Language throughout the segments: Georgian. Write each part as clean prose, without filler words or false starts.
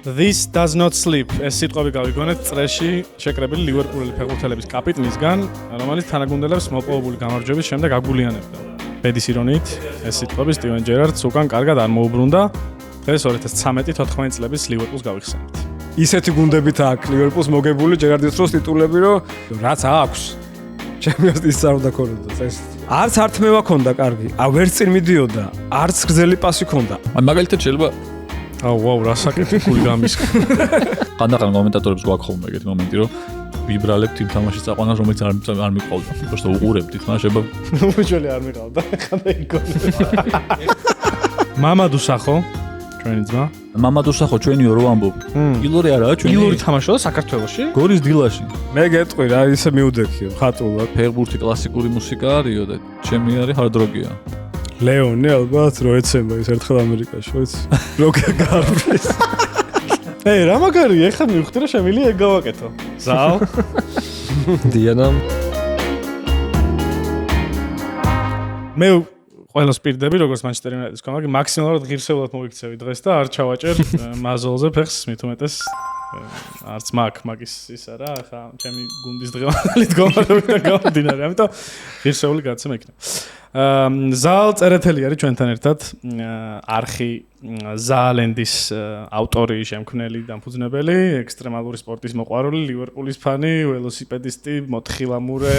This does not sleep. ეს სიტყვები გავიგონეთ წრეში შეკრებილი ლივერპულელი ფეხბურთელების კაპიტნისგან, რომელიც თანაგუნდელებს მოპოვებული გამარჯვების შემდეგ აგულიანებდა. ბედის ირონიით, ეს სიტყვები სტივენ ჯერარდს უკან კარგად არ მოუბრუნდა. დღეს 2013-14 წლების ლივერპულს გავიხსენებთ. ისეთი გუნდებით აქვს ლივერპულს მოგებული ჯერარდის დროს ტიტულები, რომ რაც აქვს. ჩემპიონს ლიგის არ უნდა ქონოდა ეს. არც ართმევა ქონდა კარგი. ვერც წინ მიდიოდა, არც გრძელი პასი ქონდა. მაგალითად შეიძლება ვაუ, რა საკეთე გული გამისკა. ხანდახან კომენტატორებს გვაქვს ხოლმე ეგეთი მომენტი, რომ ვიბრალებთ იმ თამაშის წაყვანას, რომელიც არ მიყვავდა. просто უყურებთ, ხმა შეიძლება უჩველი არ მიყავდა. ხანდა იგონე. მამადუ სახო, ჩვენი ძმა. მამადუ სახო ჩვენი რო ამბობ. ილორი არაა ჩვენი. ილორი თამაშობდა საქართველოში? გორის დილაში. მე გეტყვი რა ისე მიუდექიო, ხატულად. ფეხბურთი კლასიკური მუსიკა არისო და ჩემი არის ჰარდროგია. ლეონი ალბათ რო ეცემა ის ერთხელ ამერიკაში, ვიცი. როკერ გარბრის. რა მაგარია, ეხლა მივხვდი რომ შემიძლია ეგ გავაკეთო. ზალ. დიანა. მე ყველას პირდები, როგორც მანჩესტერ იუნაიტედის კომანდა, მაქსიმალურად ღირსეულად მოვიქცევი დღეს და არ ჩავაჭერ მაზოლზე ფეხს, მით უმეტეს არც მაგის ის არა, ხა ჩემი გუნდის დღევანდელი მდგომარეობიდან გამომდინარე, ამიტომ ღირსეული გაცემა იქნება. ზალ წერეთელი არის ჩვენთან ერთად, არხი ზაალენდის ავტორი, შემქმნელი, დამფუძნებელი, ექსტრემალური სპორტის მოყვარული, ლივერპულის ფანი, ველოსიპედისტი, მოთხილამურე,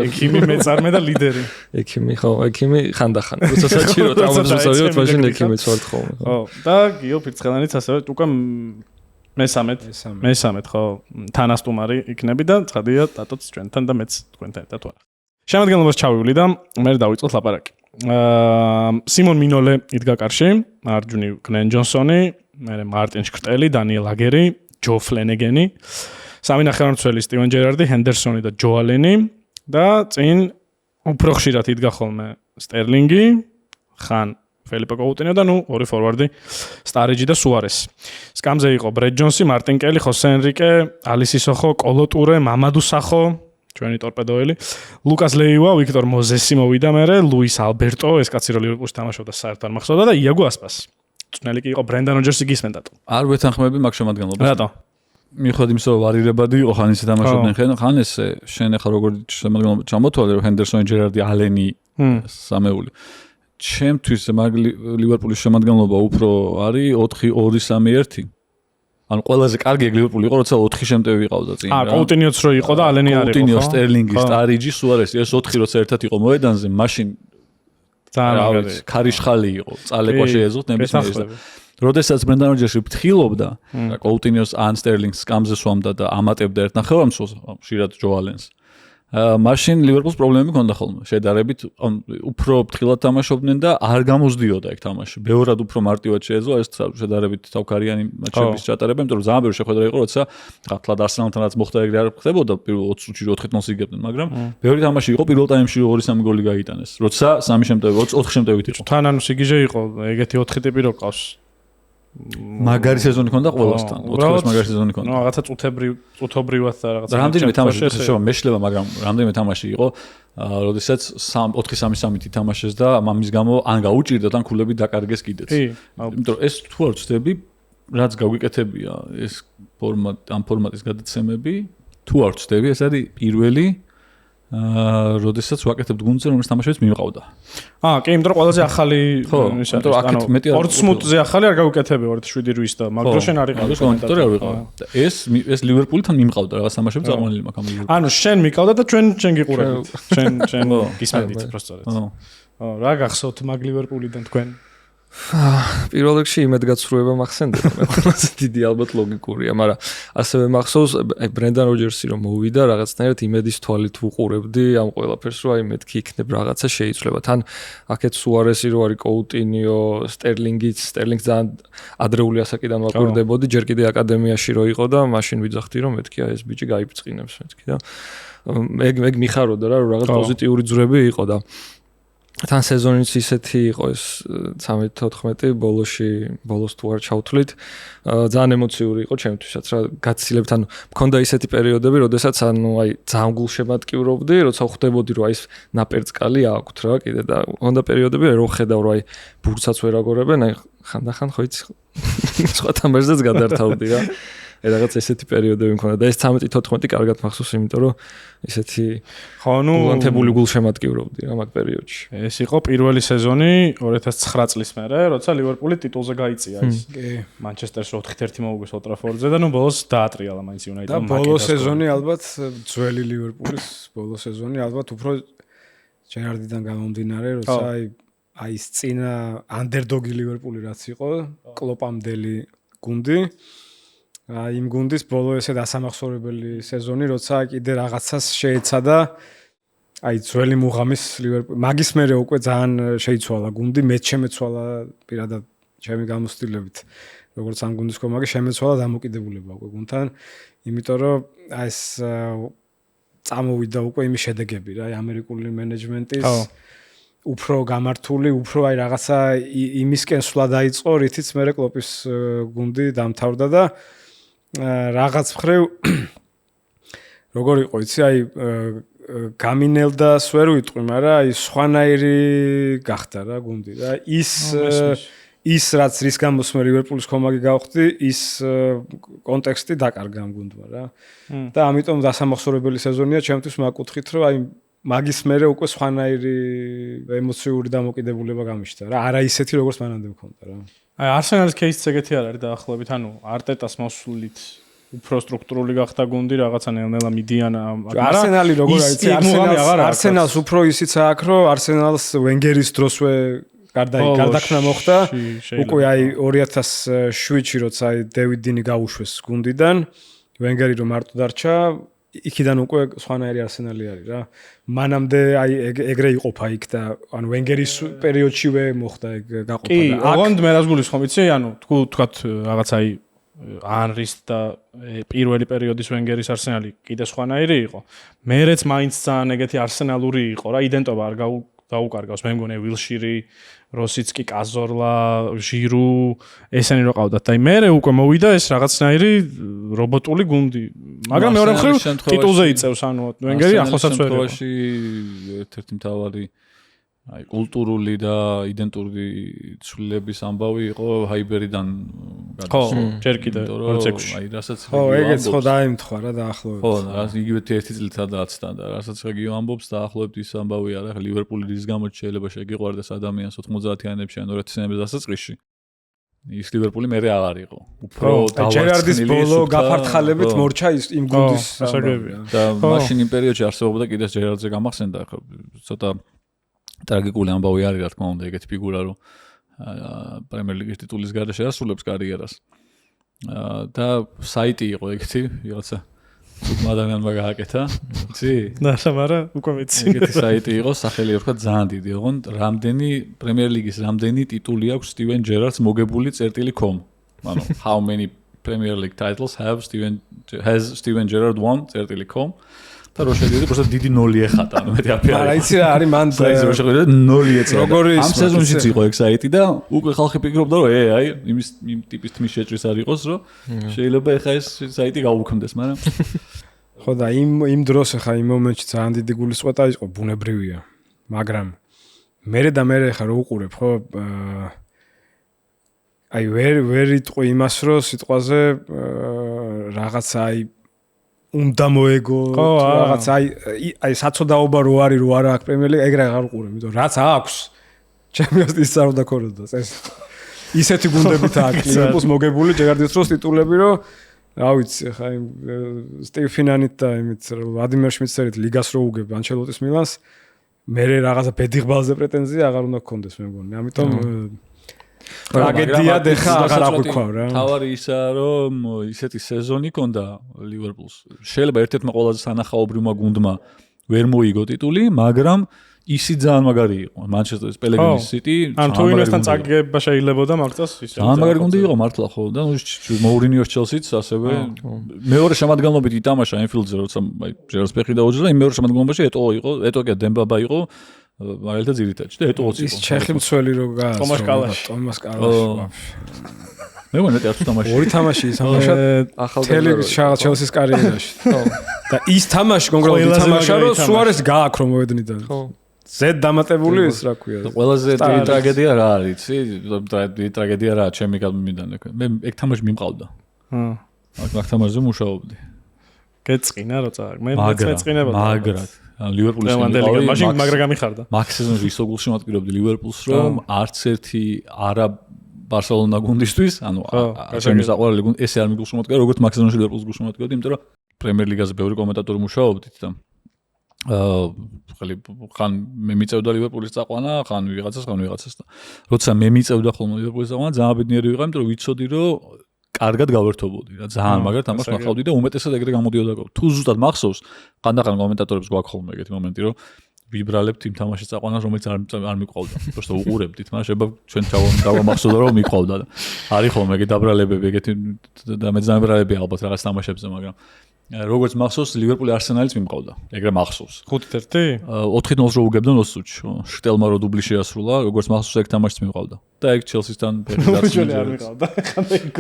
ექიმი, მეწარმე და ლიდერი. ექიმი, ხო, ექიმი ხანდახან. როცა საჭირო თამაშობთ, მაშინ ექიმიც ვართ ხოლმე. ხო, და გიო ფირცხელანიც ასევე უკან მესამედ, ხო, თანასტუმარი იქნები და ცხადია დატოც ჩვენთან და მეც თქვენთან ერთად ვარ. შემადგენლობას ჩავივლი და მე დავიწყოთ ლაპარაკი. სიმონ მინოლე იდგა კარში, მარჯვნივ გლენ ჯონსონი, მერე მარტინ შკრტელი, დანიელ აგერი, ჯო ფლენეგენი, სამი ნახევარმცველი სტივენ ჯერარდი, ჰენდერსონი და ჯო ალენი და წინ უფრო ხშირად იდგა ხოლმე სტერლინგი, ხან ფელიპე კოუტინიო და ორი ფორვარდი სტარეჯი და სუარესი. სკამზე იყო ბრედ ჯონსი, მარტინ კელი, ხოსე ენრიკე, ალი სისოხო, კოლოტურე, მამადუ სახო, ჩვენი ტორპედოელი, ლუკას ლეივა, ვიქტორ მოზესი მოვიდა მერე, ლუის ალბერტო, ეს კაცი რო ლივერპულში თამაშობდა საერთოდ არ მახსოვდა და იაგო ასპასი. წვნელი კი იყო ბრენდან როჯერსი გისმენდატო. არ ვეთანხმები მაგ შემადგენლობას. რატო? მიუხედავად იმისა, რომ ვარირებადი იყო, ხან ისე თამაშობდნენ, ხან ეს შენ ახლა როგორ შემადგენლობა ჩამოთვალე, რომ ჰენდერსონი, ჯერარდი, ალენი სამეული. ჩემთვის მაგ ლივერპულის შემადგენლობა უფრო არის 4-2-3-1. ანუ ყველაზე კარგი ეგ ლივერპული იყო, როცა 4 შემტევი იყავდა წინ რა. კოუტინიოც რო იყო და ალენი არ იყო. კოუტინიო, სტერლინგი, სტარიჯი, სუარესი, ეს 4 როცა ერთად იყო მოედანზე, მაშინ ძალიან ქარიშხალი იყო. წალეკვა შეეძლოთ ნებისმიერს. როდესაც ბრენდან როჯერსი ფრთხილობდა, კოუტინიოს ან სტერლინგს სკამზე სვამდა და ამატებდა ერთ ნახევარმცველს, ხშირად ჯო ალენს. მაშინ ლივერპულს პრობლემები ჰქონდა ხოლმე. შედარებით უფრო ფრთხილად თამაშობდნენ და არ გამოსდიოდა ეგ თამაში. ბევრად უფრო მარტივად შეეძლო ეს შედარებით თავქარიანი მატჩების ჩატარება, იმიტომ რომ ძალიან ბევრი შეხვედრა იყო, როცა ხათლად არსენალთან რაც მოხდა ეგრე არ ხდებოდა პირველ 20 წუთში 4-0-ს იგებდნენ, მაგრამ ბევრი თამაში იყო პირველ ტაიმში 2-3 გოლი გაიტანეს. როცა 3 შემტევი 4 შემტევით იყო. თან ანუ სიგიჟე იყო, ეგეთი 4 ტიპი რო ყავს. მაგარი სეზონი ქონდა ყველასთან. 4-ის მაგარი სეზონი ქონდა. ნუ რაღაცა წუთობრივად და რაღაცა. რამდენიმე თამაში შევა მეშლება, მაგრამ რამდენიმე თამაში იყო, როდესაც 4-3-3-ით ითამაშეს და ამის გამო ან გაუჭირდა თან ქულები დაკარგეს კიდეც. იმიტომ რომ ეს თუ არ ვწდები, რაც გაგვიკეთებია ეს ამ ფორმატის გადაცემები, თუ არ ვწდები, ეს არის პირველი როდესაც ვაკეთებთ გუნდზე, რომელიც თამაშებს მივყავდა. კი, იმიტომ რომ ყველაზე ახალი ის არის. პორტსმუთზე ახალი არ გავუკეთებია 2007-8 და მაგრამ შენ არ იყავი კომენტატორი არ ვიყავ. ეს ლივერპულთან მიმყავდა რაღაც თამაშები წაყვანილი მაგ ამ ლივერპულთან. ანუ შენ მიყავდა და ჩვენ გიყურებთ. შენ გისმენდით პროსტორეთ. რა გახსოვთ მაგ ლივერპულიდან თქვენ? პირველ რიგში იმედგაცრუება მახსენდება, მე ყველაზე დიდი ალბათ ლოგიკურია, მაგრამ ასევე მახსოვს ბრენდან როჯერსი რომ მოვიდა, რაღაცნაირად იმედის თვალით ვუყურებდი ამ ყველაფერს, რომ აი მეთქი იქნებ რაღაცა შეიძლება. თან აქეთ სუარესი რო არის, კოუტინიო, სტერლინგი ძალიან ადრეული ასაკიდან ვაკვირდებოდი, ჯერ კიდე აკადემიაში რო იყო და მაშინ ვიძახდი რომ მეთქი ეს ბიჭი გაიფწყინებს მეთქი და ეგ მიხაროდა რა, რომ რაღაც პოზიტიური ძვრები იყო და თან სეზონიც ისეთი იყო ეს 13-14 ბოლოს თუ არ ჩავთვლით ძალიან ემოციური იყო ჩემთვისაც რა გაცილებთ ანუ მქონდა ისეთი პერიოდები როდესაც ანუ აი ძალიან გულშემატკივრობდი როცა ხვდებოდი რომ აი ეს ნაპერწკალი აქვთ რა კიდე და მქონდა პერიოდები რო ხედავ რომ აი ბურსაც ვერ აგორებენ აი ხანდახან ხო იცი სხვა თამაშზეც გადართავდი რა რაღაც ესეთი პერიოდები მქონდა და ეს 13-14 კარგად მახსოვს იმიტომ რომ ისეთი ხო ნუ გულანთებული გულშემატკივრობდი რა მაგ პერიოდში ეს იყო პირველი სეზონი 2009 წლის მერე როცა ლივერპული ტიტულზე გაიწია ის მანჩესტერს 4-1 მოუგეს ოლტრაფორდზე და ნუ ბოლოს დაატრიალა მაინც იუნაიტედმა და ბოლო სეზონი ალბათ ძველი ლივერპულის ბოლო სეზონი ალბათ უფრო ჯერარდიდან გამომდინარე როცა აი ეს წინა ანდერდოგი ლივერპული რაც იყო კლოპამდელი გუნდი იმ გუნდის ბოლო ესე დასამახსოვრებელი სეზონი, როცა კიდე რაღაცას შეეცადა აი ძველი მუღამის ლივერპული. მაგის მერე უკვე ძალიან შეიცვალა გუნდი, მეც შემეცვალა პირადად ჩემი გამოცდილებით. როგორც ამ გუნდის კომაგი შემეცვალა დამოკიდებულება უკვე გუნდთან, იმიტომ რომ აი ეს წამოვიდა უკვე იმის შედეგები რა, აი ამერიკული მენეჯმენტის უფრო გამართული, უფრო აი რაღაცა იმისკენ სვლა დაიწყო, რითიც მერე კლოპის გუნდი დამთავრდა და რაღაც მხრივ როგორ იყო იცი აი გამინელდას ვერ ვიტყვი მაგრამ აი სხვანაირი გახდა რა გუნდი და ის რაც რის გამოც მე ლივერპულის კომაგი გავხდი ის კონტექსტი დაკარგა ამ გუნდმა რა და ამიტომ დასამახსოვრებელი სეზონია ჩემთვის მაგ კუთხით რომ აი მაგის მერე უკვე სხვანაირი ემოციური დამოკიდებულება გამიშთა რა არა ისეთი როგორც მანამდე მქონდა რა აი არსენალის кейსიც ეგეთი არ არის დაახლოებით ანუ არტეტას მოსვლით უფრო სტრუქტურული გახდა გუნდი რაღაცა ნელ-ნელა მიდიან არსენალი როგორ არის არსენალს უფრო ისიც აქვს რომ არსენალს ვენგერის დროსვე გარდაქმნა მოხდა უკვე აი 2007-ში როცა აი დევიდ დინი გაუშვეს გუნდიდან ვენგერი რომ მარტო დარჩა იქიდან უკვე სხვანაირი არსენალი არის რა მანამდე აი ეგრე იყოფა იქ და ანუ ვენგერის პერიოდშივე მოხდა ეგ გაყოფა და აქ ოღონდ მე რას გულისხმობ იცი ანუ თქვათ რაღაც აი ანრის და პირველი პერიოდის ვენგერის არსენალი კიდე სხვანაირი იყო მერეც მაინც ძალიან ეგეთი არსენალური იყო რა იდენტობა არ დაუკარგავს მე მგონი ვილშირი როსიცკი კაზორლა ჟირუ ესენი რო ყავდათ და მე უკვე მოვიდა ეს რაღაცნაირი რობოტული გუნდი მაგრამ მეორე მხრივ ტიტულზე იწევს ანუ ვენგერი ახლოსაც ვერ იყო ერთ-ერთი მთავარი აი კულტურული და იდენტური ცვლილების ამბავი იყო ჰაიბერიდან გადასული. ხო, ჯერ კიდე 26-ში. აი რასაც ხო, ეგეც ხო დაემთხვა რა დაახლოებით. ხო, რას იგივე ერთი წლითადაცდა და რასაც რეგიო ამბობს დაახლოებით ის ამბავი არა, ხა ლივერპული რის გამოც შეიძლება შეგიყვარდეს ადამიანს 90-იანებში ან 2000-იანების დასაწყისში. ის ლივერპული მერე აღარ იყო. უფრო ჯერარდის ბოლო გაფართხალებით მორჩა ის იმ გუნდის ასაგებია. და მაშინ იმ პერიოდში არსებობდა კიდე ჯერარდზე გამახსენდა ხო ცოტა ტრაგიკული ამბავი არის რა თქმა უნდა ეგეთი ფიგურა რომ პრემიერ ლიგის ტიტულის გარდა შეასრულებს კარიერას და საიტი იყო ეგეთი ვიღაცა თუმცა ადამიანმა გააკეთა იცი და სამარა უკვე ვიცი ეგეთი საიტი იყო სახელი ერქვა ძალიან დიდი ოღონდ რამდენი პრემიერ ლიგის რამდენი ტიტული აქვს სტივენ ჯერარდს მოგებული წერტილი.com ანუ how many Premier League titles has Steven Gerrard won წერტილი.com და რო შედიოდი просто დიდი ნოლი ეხატა ანუ მეტი აფერი არა იცი რა არის მან საერთოდ შეგვიძლია ნოლი ეწოდა ამ სეზონშიც იყო ეგ საიტი და უკვე ხალხი ფიქრობდა რომ აი იმის იმ ტიპის თმის შეჭრის არ იყოს რომ შეიძლება ეხა ეს საიტი გაუქმდეს მაგრამ ხო და იმ დროს ეხა იმ მომენტში ძალიან დიდი გულისწყობა იყო ბუნებრივია მაგრამ მე ეხა რო უყურებ ხო აი ვერ იტყვი იმას რომ სიტყვაზე რაღაცა აი უნდა მოეგო რაღაც აი საწოდაობა რო არის რო არა აქვს პრემიერ ლიგა ეგ რა აღარ უყურებ იმიტომ რაც აქვს ჩემპიონს ის არ უნდა ქონოდოს ეს ისეთი გუნდებით აქვს ლივერპულს მოგებული ჯერარდის დროს ტიტულები რო რა ვიცი ხა იმ სტივ ფინანით და იმით ვლადიმერ შმიცერით ლიგას რო უგებ ანჩელოტის მილანს მე რაღაცა ბედიღბალზე პრეტენზია აღარ უნდა გქონდეს მე მგონი ამიტომ ტრაგედია დეხა აღარ აღვიქვა რა. თავარი ისაა რომ ისეთი სეზონი ქონდა ლივერპულს. შეიძლება ერთ-ერთმა ყველაზე სანახაობრივმა გუნდმა ვერ მოიგო ტიტული, მაგრამ ისი ძალიან მაგარი იყო. მანჩესტერის პელეგრინის სიტი. ან თუ ვინმესთან წაგება შეიძლებოდა მაგწას ის. ძალიან მაგარი გუნდი იყო მართლა ხო და მოურინიოს ჩელსიც ასევე მეორე შემადგენლობით იტამაშა ენფილდზე როცა აი ჯეროს ფეხი დაუჯდა იმ მეორე შემადგენლობაში ეტო იყო, ეტო კი დემბაბა იყო. მაგალითად ძირითადში და ეტო 20 ის ჩეხი მცველი რო გას ტომას კალაში. ტომას კალაში მე მგონია ერთი თამაში ორი თამაში თამაშად თელი ჩელსის კარიერაში და ის თამაში კონკრეტულად თამაშა რომ სუარეს გააქრო მოედნიდან ხო ზედ დამატებული ის რა ქვია ყველაზე დიდი ტრაგედია რა არის იცი დიდი ტრაგედია რა ჩემი გამიმიდან მე ეგ თამაში მიმყავდა მაგ თამაშზე მუშაობდი გეწყინა რო წააგ მე მეწყინებოდა მაგრად ლივერპულის მაშინ მაგრა გამიხარდა მაგ სეზონში ისო გულში მატკივრობდი ლივერპულს რომ არც ერთი არა ბარსელონა გუნდისთვის ანუ ჩემი საყვარელი გუნდი ესე არ მიგულში მატკივრა როგორც მაგ სეზონში ლივერპულის გულში მატკივრობდი იმიტომ რომ პრემიერ ლიგაზე ბევრი კომენტატორი მუშაობდით და ხან მე მიწევდა ლივერპულის წაყვანა, ხან ვიღაცას და როცა მე მიწევდა ხოლმე ლივერპულის წაყვანა, ძალიან ბედნიერი ვიყავ, იმიტომ რომ ვიცოდი, რომ კარგად გავერთობოდი რა, ძალიან მაგარ თამაშს მახავდი და უმეტესად ეგრე გამოდიოდა. თუ ზუსტად მახსოვს, ხანდახან კომენტატორებს გვაქვს ხოლმე ეგეთი მომენტი, რომ ვიბრალებთ იმ თამაშის წაყვანას, რომელიც არ მიყვავდა. просто უყურებდით, მაგრამ შეიძლება ჩვენ დავამახსოვდა, რომ მიყვავდა და არის ხოლმე ეგეთი დაბრალებები, ეგეთი და მეძნაბრალები ალბათ რაღაც თამაშებზე, მაგრამ როგორც მახსოვს ლივერპული არსენალიც მიმყავდა. ეგრე მახსოვს. 5-1? 4-0 რო უგებდნენ 20 წუთში. შტელმა რო დუბლი შეასრულა, როგორც მახსოვს ეგ თამაშიც მიმყავდა. და ეგ ჩელსისთან ბიჭოლი არ მიყავდა.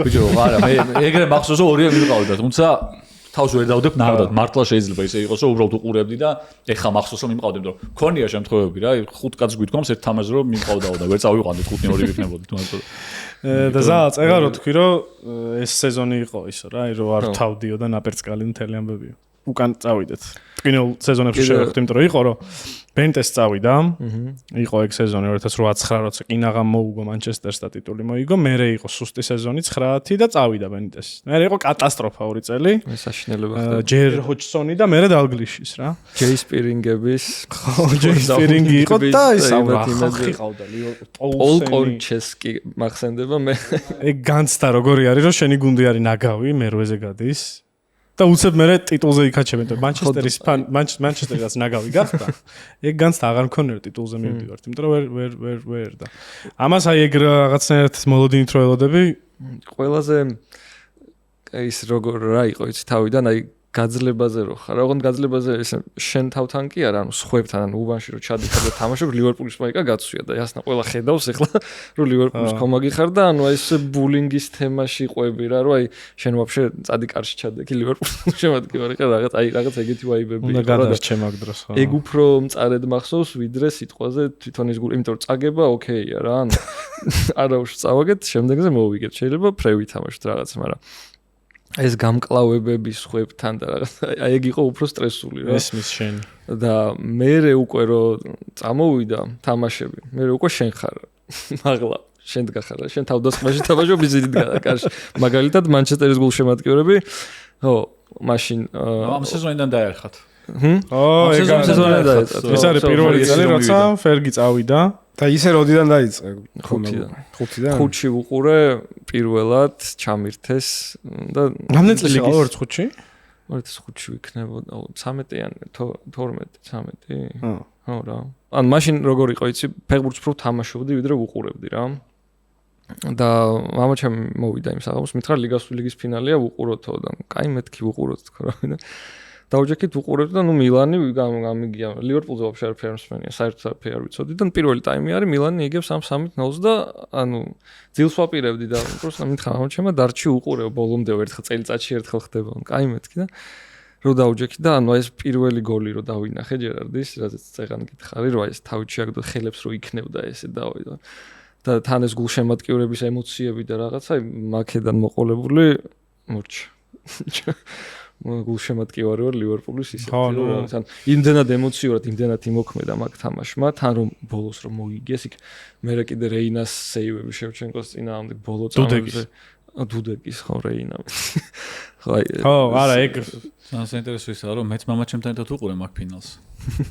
ბიჭო, არა, მე ეგრე მახსოვს რომ ორივე მიმყავდა, თუმცა თავს ვერ დავდებ ნახდათ, მართლა შეიძლება ისე იყოს, რომ უბრალოდ უყურებდი და ეხა მახსოვს რომ მიმყავდი, იმიტომ რომ ქონია შემთხვევები რა, 5 კაცს გვითქვამს ერთ თამაშზე რომ მიმყავდაო და ვერ წავიყვანდით 5-2 ვიქნებოდით, მაგრამ და ზაალ წეგა რო თქვი რომ ეს სეზონი იყო ისო რა, რომ არ თავდიო და ნაპერწკალი მთელი ამბებია. უკან წავიდეთ. ტკინელ სეზონებში შევხვდით, იმიტომ რომ იყო რომ ბენტეს წავიდა. იყო ეგ სეზონი 2008-9 როცა კინაღამ მოუგო მანჩესტერს და ტიტული მოიგო. მერე იყო სუსტი სეზონი 9 და წავიდა ბენტეს. მერე იყო კატასტროფა ორი წელი. საშინელება ხდება. ჯერ ჰოჯსონი და მერე დალგლიშის რა. ჯეი სპირინგების ჯეი სპირინგი იყო და ის ხალხი ყავდა ლივერპულ. პოლ კონჩესკი მახსენდება მე. ეგ განცდა როგორი არის რომ შენი გუნდი არის ნაგავი, მერვეზე გადის. და უცებ მე ტიტულზე იქაჩებენ და მანჩესტერის მანჩესტერის ნაგავი გახდა. ეგ განცდა აღარ მქონია ტიტულზე მივდივართ, იმიტომ რომ ვერ და. ამას აი ეგ რაღაცნაირად მოლოდინით რო ელოდები, ყველაზე ის როგორ რა იყო იცი თავიდან აი გაძლებაზე რო ხარ. ოღონდ გაძლებაზე ეს შენ თავთან კი არა, ანუ სხვებთან, ანუ უბანში რო ჩადიხარ და თამაშობ ლივერპულის მაიკა გაცვია და ясно ყველა ხედავს ახლა რომ ლივერპულის კომაგი ხარ და ანუ აი ეს ბულინგის თემაში ყვები რა, რომ აი შენ ვაფშე წადი კარში ჩადე კი ლივერპულის შემადგენელი ხარ რაღაც ეგეთი ვაიბები უნდა გადარჩემ აქ დროს ხო. ეგ უფრო მწარედ მახსოვს ვიდრე სიტყვაზე თვითონ ის გული, იმიტომ რომ წაგება ოკეია რა, ანუ არავის წავაგეთ, შემდეგზე მოვიგეთ. შეიძლება ფრევი თამაშოთ რაღაც, მაგრამ ეს გამკლავებები სხვებთან და რაღაც აი ეგ იყო უფრო სტრესული რა. ესმის შენი. და მე უკვე რო წამოვიდა თამაშები, მე უკვე შენ ხარ. მაღლა შენ დგახარ, შენ თავდასხმაში თამაშობ ისინი კარში. მაგალითად მანჩესტერის გულშემატკივრები, ხო, მაშინ ამ სეზონიდან დაერხათ. ეგ სეზონიდან დაიწყო. ეს არის პირველი წელი, როცა ფერგი წავიდა. და ისე როდიდან დაიწყე? 5-დან. 5-დან. 5-ში ვუყურე პირველად ჩამირთეს და რამდენი წელი იყო 2005-ში? 2005-ში ვიქნებოდა 13-იანი 12-13. ხო რა. ან მაშინ როგორ იყო იცი, ფეხბურთს უფრო თამაშობდი ვიდრე ვუყურებდი რა. და მამაჩემ მოვიდა იმ საღამოს, მითხრა ლიგის ფინალია ვუყუროთო და კაი მეთქი ვუყუროთ თქო რა. დაუჯექით უყურებთ და ნუ მილანი გამიგია ლივერპულზე ვაფშე არ ფერმსმენია საერთოდ არაფერი არ ვიცოდი და პირველი ტაიმი არის მილანი იგებს ამ 3-0 და ანუ ძილს ვაპირებდი და უბრალოდ მითხრა ამჩემა დარჩი უყურებ ბოლომდე ერთხელ წელიწადში ერთხელ ხდება კაი მეთქი და რო დაუჯექით და ანუ ეს პირველი გოლი რო დავინახე ჯერარდის რაზეც წეგან გითხარი რომ ეს თავი შეაგდო ხელებს რო იქნებდა ესე დავიდა და თან ეს გულშემატკივრების ემოციები და რაღაცა მაქედან მოყოლებული მორჩა გულშემატკივარი ვარ ლივერპულის ისე რომ თან იმდენად ემოციურად იმდენად იმოქმედა მაგ თამაშმა თან რომ ბოლოს რომ მოიგეს იქ მე კიდე რეინას სეივები შევჩენკოს წინააღმდეგ ბოლო წამებზე დუდეკის ხო რეინა ხო არა ეგ საინტერესო ისაა რომ მეც მამაჩემთან ერთად უყურე მაგ ფინალს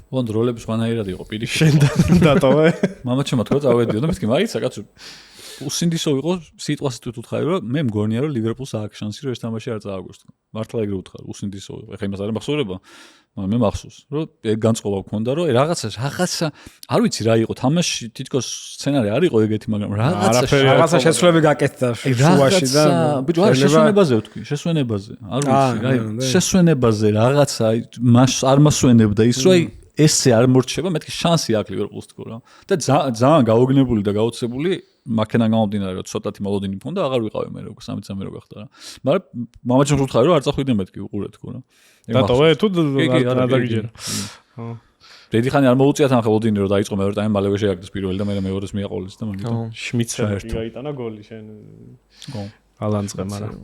ოღონდ როლები სხვანაირად იყო პირიქით შენ დატოვე მამაჩემა თქო წავედიო და მეთქი მაგიცა კაცო უსინდისო იყო სიტყვას თუ თქვა რომ მე მგონია რომ ლივერპულს აქვს შანსი რომ ეს თამაში არ წააგოს თქო მართლა ეგრე უთხარ უსინდისო იყო ეხლა იმას არ მახსოვრება მაგრამ მე მახსოვს რომ ეგ განწყობა მქონდა რომ რაღაცა არ ვიცი რა იყო თამაში თითქოს სცენარი არ იყო ეგეთი მაგრამ რაღაცა შესრულები გაკეთდა შუაში და ბიჭო არა შესვენებაზე ვთქვი შესვენებაზე არ ვიცი რა შესვენებაზე რაღაცა არ მასვენებდა ის რომ ესზე არ მორჩება, მეთქი შანსი აქვს ლივერპულს თქო რა. და ძალიან გაოგნებული და გაოცებული მაქედან გამომდინარე რომ ცოტათი მოლოდინი მქონდა, აღარ ვიყავი მე როგორ 3-3 რო გახდა რა. მაგრამ მამაჩემს ვუთხარი რომ არ წახვიდე მეთქი უყურე თქო რა. დატოვე თუ არ დაგიჯერა. დიდი ხანი არ მოუწიათ ახლა ლოდინი რომ დაიწყო მეორე ტაიმი მალევე შეაგდეს პირველი და მე მეორეს მიაყოლეს და მაგიტომ შმიცერი გაიტანა გოლი შენ. ხო. ალანძღე მაგრამ.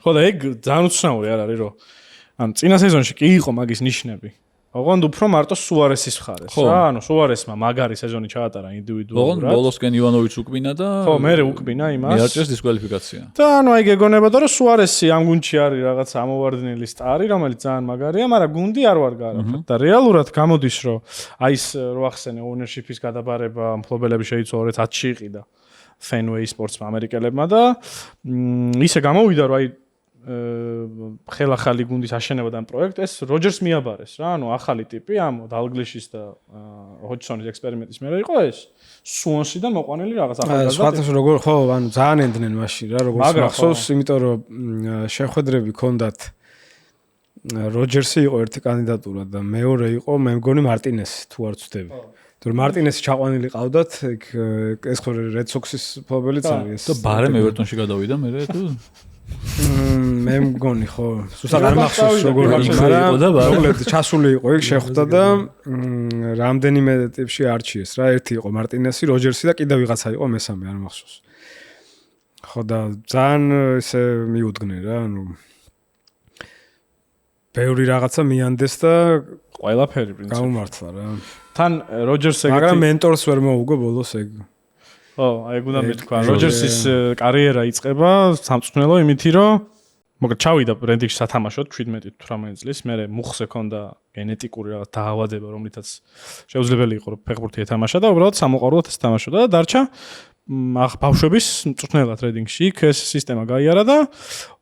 ხო და ეგ ძალიან უცნაური არ არის რომ ანუ წინა სეზონში კი იყო მაგის ნიშნები. ოღონდ უფრო მარტო სუარესის მხარეს რა, ანუ სუარესმა მაგარი სეზონი ჩაატარა ინდივიდუალურად. ოღონდ ბოლოსკენ ივანოვიჩს უკბინა და ხო, მე უკბინა იმას. მიარჩეს დისკვალიფიკაცია. და ანუ აი გეგონებოდა რომ სუარესი ამ გუნდში არის რაღაც ამოვარდნილი სტარი, რომელიც ძალიან მაგარია, მაგრამ გუნდი არ ვარ გაარაფათ. და რეალურად გამოდის რომ აი ეს რო ახსენე ownership-ის გადაბარება მფლობელები შეიცვალა 2010-ში იყიდა Fenway Sports-მა ამერიკელებმა და ისე გამოვიდა რომ აი ხელახალი გუნდის აშენებიდან პროექტ ეს როჯერს მიაბარეს რა, ანუ ახალი ტიპი ამ დალგლიშის და ჰოჯსონის ექსპერიმენტის მერე იყო ეს სუონსიდან მოყვანილი რაღაც ახალგაზრდა. სხვათაშორის როგორ ხო, ანუ ძალიან ენდნენ მაშინ რა, როგორც მახსოვს, იმიტომ რომ შეხვედრები ჰქონდათ როჯერსი იყო ერთი კანდიდატურა და მეორე იყო მე მგონი მარტინესი თუ არ ვცდები. თუ მარტინესი ჩაყვანილი ყავდათ, ეს ხო რედ სოქსის ფლობელიც არის და ბარემ ევერტონში გადავიდა მე თუ მე მგონი ხო სულ არ მახსოვს როგორ მაგრამ მოკლედ ჩასული იყო ეგ შეხვდა და რამდენიმე ტიპში არჩიეს რა ერთი იყო მარტინესი როჯერსი და კიდევ ვიღაცა იყო მესამე არ მახსოვს ხო და ძალიან ესე მიუდგნენ რა ანუ ბევრი რაღაცა მიანდეს და ყველაფერი პრინციპი გამომართლა რა თან როჯერს ეგეთი მაგრამ მენტორს ვერ მოუგო ბოლოს ეგ ო, აი გუნდა მეთქვა. როჯერსის კარიერა იწყება სამწვრთნელო იმითი, რომ მოკლედ ჩავიდა ბრენდიში სათამაშოდ 17-18 წლის, მერე მუხზე ქონდა გენეტიკური რაღაც დაავადება, რომლითაც შეუძლებელი იყო რომ ფეხბურთი ეთამაშა და უბრალოდ სამოყვარულოდ ეთამაშოდა და დარჩა ბავშვების მწვრთნელად რედინგში. იქ ეს სისტემა გაიარა და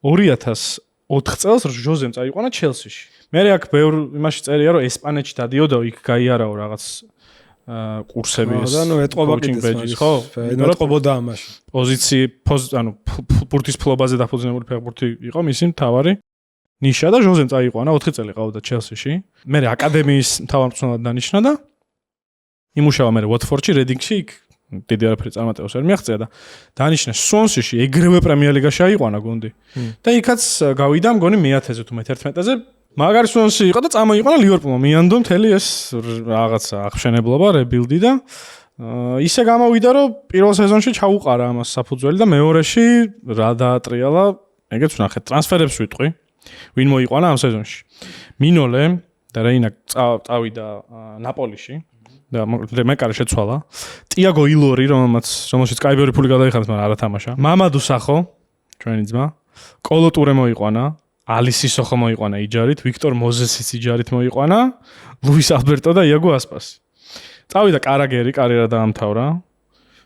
2004 წელს ჟოზემ წაიყვანა ჩელსიში. მერე აქ ბევრ იმაში წერია რომ ესპანეთში დადიოდა, იქ გაიარაო რაღაც კურსები ეს. ანუ ეტყობა კიდეც ხო? ეტყობოდა ამაში. პოზიცი, ანუ ბურთის ფლობაზე დაფუძნებული ფეხბურთი იყო მისი მთავარი ნიშა და ჟოზემ წაიყვანა 4 წელი ყავდა ჩელსიში. მერე აკადემიის მთავარ მწვრთნელად დანიშნა და იმუშავა მერე ვოტფორდში, რედინგში, იქ დიდი არაფერი წარმატებას ვერ მიაღწია და დანიშნა სვონსიში, ეგრევე პრემიერ ლიგაში აიყვანა გუნდი. და იქაც გავიდა მგონი მე-10-ზე თუ მე-11-ზე მაგარი სვონსი იყო და წამოიყვანა ლივერპულმა მიანდო მთელი ეს რაღაცა აღშენებლობა, რებილდი და ისე გამოვიდა რომ პირველ სეზონში ჩაუყარა ამას საფუძველი და მეორეში რა დაატრიალა, ეგეც ვნახეთ, ტრანსფერებს ვიტყვი. ვინ მოიყვანა ამ სეზონში? მინოლე და რეინა წავიდა ნაპოლიში და მეკარე შეცვალა. ტიაგო ილორი, რომელშიც კაი ბევრი ფული გადაიხარეს, მაგრამ არ ათამაშა. მამადუ სახო, ჩვენი ძმა. კოლოტურე მოიყვანა. ალისი სოხო მოიყვანა იჯარით, ვიქტორ მოზესიც იჯარით მოიყვანა, ლუის ალბერტო და იაგო ასპასი. წავიდა კარაგერი, კარიერა დაამთავრა.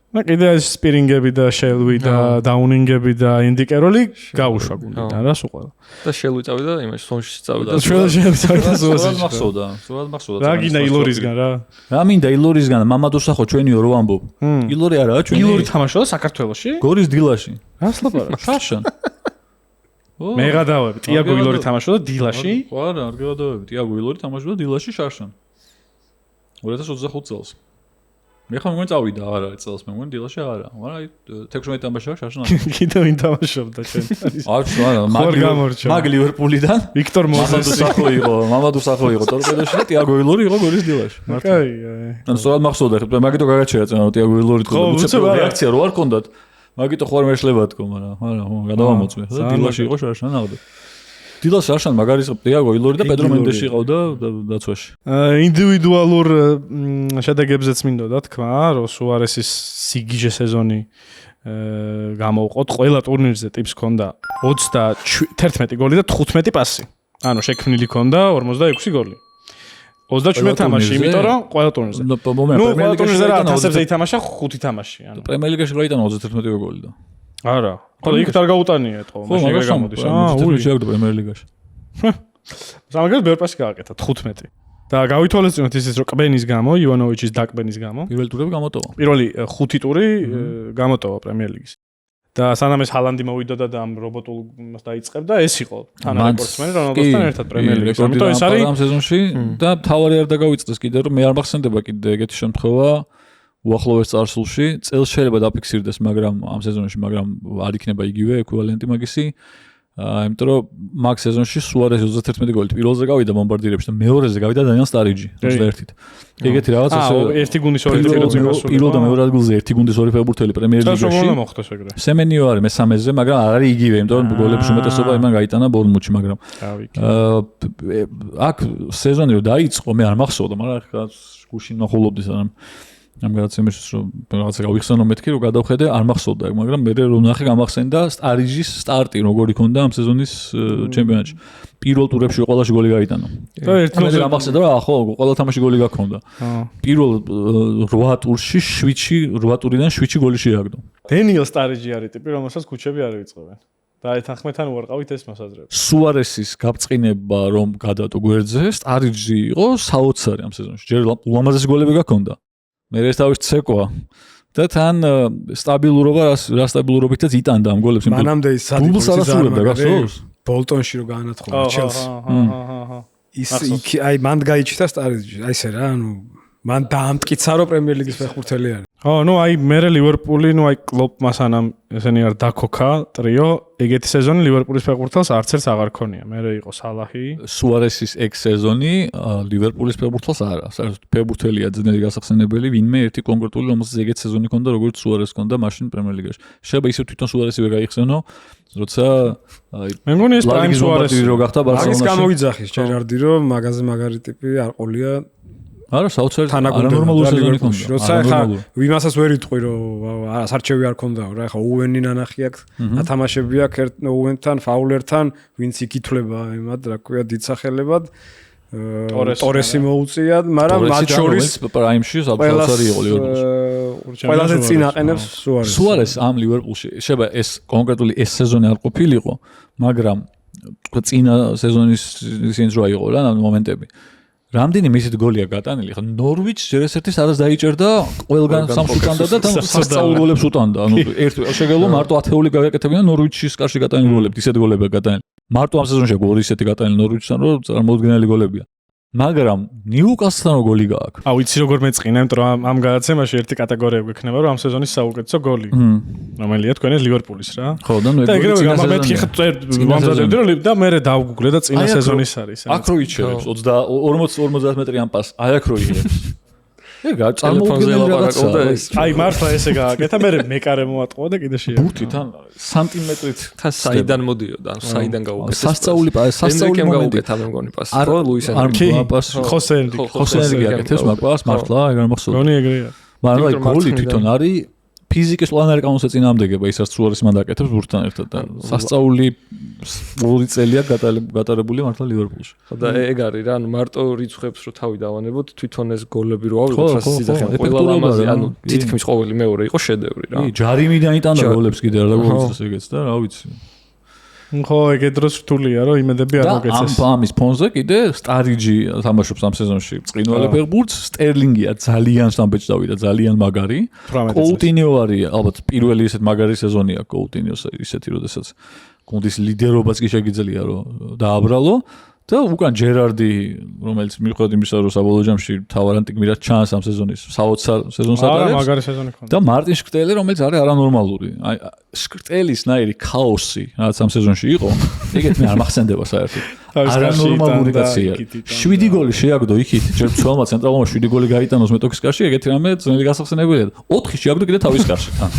და კიდე ეს სპირინგები და შელვი და დაუნინგები და ინდიკეროლი გაუშვა გუნდიდან რა სულ ყველა. და შელვი წავიდა იმაში სონში წავიდა. შელვი წავიდა სონში. სულად მახსოვდა. რა გინდა ილორისგან რა? რა მინდა ილორისგან, მამადუ სახო ჩვენიო რო ამბობ. ილორი არაა ჩვენი. ილორი თამაშობდა საქართველოში? გორის დილაში. რას ლაპარაკობ? შაშან. მე გადავები. ტიაგო ილორი თამაშობდა დილაში? ხო არა, არ გადავები. ტიაგო ილორი თამაშობდა დილაში შაშან. 2025 წელს. მე ხომ მგონი წავიდა არა წელს მე მგონი დილაში არა. მაგრამ აი 16 თამაშია შაშან. კიდევ ვინ თამაშობდა შენ? არა, მაგ ლივერპულიდან ვიქტორ მოზესი მამადუ სახო იყო ტორპედოში და ტიაგო ილორი იყო გორის დილაში. კაი. ანუ სწორად მახსოვდა, მაგიტო გაგაჩერა წენა ტიაგო ილორი თქო. რეაქცია რო არ კონდათ. მაგიტო ხوار მეშლება თქო, მაგრამ გადავამოწმე. დილაში იყო შაშან აღდა. დილას შაშან მაგარი ტიაგო ილორი და პედრო მენდეში ყავდა დაცვაში. ინდივიდუალურ შედეგებზეც მინდოდა თქვა, რომ სუარესის სიგიჟე სეზონი გამოვყოთ. ყველა ტურნირზე ტიპს ჰქონდა 31 გოლი და 15 პასი. ანუ შექმნილი ჰქონდა 46 გოლი. 27 თამაში, იმიტომ რომ ყველა ტურნირზე. ნუ ყველა ტურნირზე რა თასებზე ითამაშა 5 თამაში, ანუ პრემიერ ლიგაში გაიტანა 31 გოლი და. არა. ხო, იქ არ გაუტანია ეთყო, მაშინ ეგ გამოდის. ული შეაგდო პრემიერ ლიგაში. სამაგერ ბევრ პასი გააკეთა 15. და გავითვალისწინოთ ისიც რომ ყბენის გამო, ივანოვიჩის დაკბენის გამო, პირველი ტურები გამოტოვა. პირველი 5 ტური გამოტოვა პრემიერ ლიგის. და სანამ ეს ჰალანდი მოვიდოდა და ამ რობოტულს დაიწყებდა, ეს იყო თანარეკორდსმენი რონალდოსთან ერთად პრემიერ ლიგის. ამიტომ ეს არის ამ სეზონში და თავარი არ დაგავიწყდეს კიდე რომ მე არ მახსენდება კიდე ეგეთი შემთხვევა უახლოეს წარსულში. წელს შეიძლება დაფიქსირდეს, მაგრამ ამ სეზონში, მაგრამ არ იქნება იგივე ეკვივალენტი მაგისი. იმიტომ რომ მაგ სეზონში სუარესი 31 გოლით პირველზე გავიდა ბომბარდირებში და მეორეზე გავიდა დანიელ სტარიჯი 21-ით. ეგეთი რაღაც ასე ერთი გუნდის ორი ფეხბურთელი გასული. პირველ და მეორე ადგილზე ერთი გუნდის ორი ფეხბურთელი პრემიერ ლიგაში. და მოხდეს ეგრე. სემენიო არის მესამეზე, მაგრამ არ არის იგივე, იმიტომ რომ გოლების უმეტესობა იმან გაიტანა ბორნმუთში, მაგრამ აქ სეზონი რო დაიწყო, მე არ მახსოვდა, მაგრამ ხა გუშინ ნახულობდი სანამ ამ გადაცემაში რომ რაღაცა გავიხსენო მეთქი რომ გადავხედე არ მახსოვდა ეგ მაგრამ მე რომ ნახე გამახსენდა სტარიჯის სტარტი როგორი ქონდა ამ სეზონის ჩემპიონატში პირველ ტურებში ყველაში გოლი გაიტანა და ერთმანეთს გამახსენდა რა ხო ყველა თამაში გოლი გაქონდა პირველ 8 ტურში 8 ტურიდან 7 გოლი შეაგდო დენიელ სტარიჯი არის ტიპი რომელსაც ქუჩები არ ვიწყებენ და ეთანხმეთან უარყავით ეს მასაზრებს სუარესის გაბწყინება რომ გადატო გვერდზე სტარიჯი იყო საოცარი ამ სეზონში ჯერ ულამაზესი გოლები გაქონდა მე ეს თავის ცეკვა და თან სტაბილურობა რა სტაბილურობითაც იტანდა ამ გოლებს მანამდე ის დუბლს არასრულებდა გახსოვს ბოლტონში რო გაანაცხადა ჩელსი ის იქ აი მან გაიჩიტა სტარიჯი აი ესე რა ანუ მან დაამტკიცა რომ პრემიერ ლიგის ფეხბურთელი არის ნუ აი მე ლივერპული ნუ აი კლოპმა სანამ ესენი არ დაქოქა ტრიო ეგეთი სეზონი ლივერპულის ფეხბურთელს არც ერთს აღარ ქონია მე იყო სალაჰი სუარესის ეგ სეზონი ლივერპულის ფეხბურთელს არა საერთოდ ფეხბურთელია ძნელი გასახსენებელი ვინმე ერთი კონკრეტული რომელსაც ეგეთი სეზონი ქონდა როგორც სუარეს ქონდა მაშინ პრემიერ ლიგაში შეიძლება ისევ თვითონ სუარესივე გაიხსენო როცა აი მე მგონი ეს პრაიმ სუარესი რო გახდა ბარსელონაში მაგის გამოვიძახის ჯერარდი რომ მაგაზე მაგარი ტიპი არ ყოლია არა საოცარი არანორმალური სეზონი ქონდა როცა ხა ვიმასაც ვერ იტყვი რომ არასარჩევი არ ქონდაო რა ხა უვენი ნანახი აქვს ათამაშები აქვს ერთ უვენთან ფაულერთან ვინც იქითვლება იმად რა ქვია დიდსახელებად ტორესი მოუწია მაგრამ მათ შორის პრაიმში საოცარი იყო ლივერპულში ყველაზე წინ აყენებს სუარეს ამ ლივერპულში შეიძლება ეს კონკრეტული ეს სეზონი არ ყოფილიყო მაგრამ წინა სეზონის ისინი რო იყო რა მომენტები რამდენი მისით გოლია გატანილი ხა ნორვიჩს ჯერ ერთ-ერთის არას დაიჭერდა ყველგან სამს უტანდა და თან სასწაულ გოლებს უტანდა ანუ ერთ შეგელო მარტო 10-ეული გავეკეთებინა ნორვიჩის კარში გატანილი გოლები ისეთი გოლებია გატანილი მარტო ამ სეზონში გორი ისეთი გატანილი ნორვიჩთან რომ წარმოუდგენელი გოლებია მაგრამ ნიუკასლთან რო გოლი გააქვს იცი როგორ მეწყინა იმიტომ რომ ამ გადაცემაში ერთი კატეგორია გვექნება რომ ამ სეზონის საუკეთესო გოლი რომელია თქვენ ლივერპულის რა ხო და ნუ ეგრევე გამამეთქი ხა და მე დავგუგლე და წინა სეზონის არის აქ რო იჩერებს 40 მეტრი ამ პას აი აქ რო იჩერებს ეგა წარმოუდგენელი რაღაცა აი მართლა ესე გააკეთა მე მეკარე მოატყვა და კიდე შეა ბურთიდან სანტიმეტრით თან საიდან მოდიოდა ან საიდან გაუკეთა სასწაული გაუკეთა მე მგონი პასი ხო ლუის ენრიკე ხოსე ენრიკე გაკეთებს მაგ პას მართლა ეგარ მახსოვს გონი ეგრეა მაგრამ აი გოლი თვითონ არის ფიზიკის პლანარი კანონზე წინააღმდეგება ისაც სუარესი მან დაკეთებს ბურთთან ერთად და სასწაული 2 წელია გატარებული მართლა ლივერპულში. და ეგ არის რა, ანუ მარტო რიცხვებს რო თავი დავანებოთ, თვითონ ეს გოლები რო ავიღოთ, რა სიძახე, ყველა ლამაზი, ანუ თითქმის ყოველი მეორე იყო შედევრი რა. ჯარიმიდან იტანა გოლებს კიდე რა გოლებს ეგეც და რა ვიცი. ხო, ეგ დროს რთულია რომ იმედები არ მოგეცეს. და ამის ფონზე კიდე სტარიჯი თამაშობს ამ სეზონში ბრწყინვალე ფეხბურთს, სტერლინგია ძალიან სამბეჭდავი და ძალიან მაგარი. კოუტინიო არის ალბათ პირველი ისეთ მაგარი სეზონია კოუტინიოს ისეთი, როდესაც გუნდის ლიდერობაც კი შეგიძლია რომ დააბრალო და უკან ჯერარდი რომელიც მიუხედავად იმისა რომ საბოლოო ჯამში თავარანტი გმირად ჩანს ამ სეზონის საოცარ სეზონს ატარებს მაგარი სეზონი ქონდა და მარტინ შკრტელი რომელიც არის არანორმალური აი შკრტელის ნაირი ქაოსი რაც ამ სეზონში იყო ეგეთ მე არ მახსენდება საერთოდ არანორმალური კაცია 7 გოლი შეაგდო იქით ჯერ ცვალმა ცენტრალურმა 7 გოლი გაიტანოს მეტოქის კარში ეგეთი რამე ძნელი გასახსენებელია 4 შეაგდო კიდე თავის კარში თან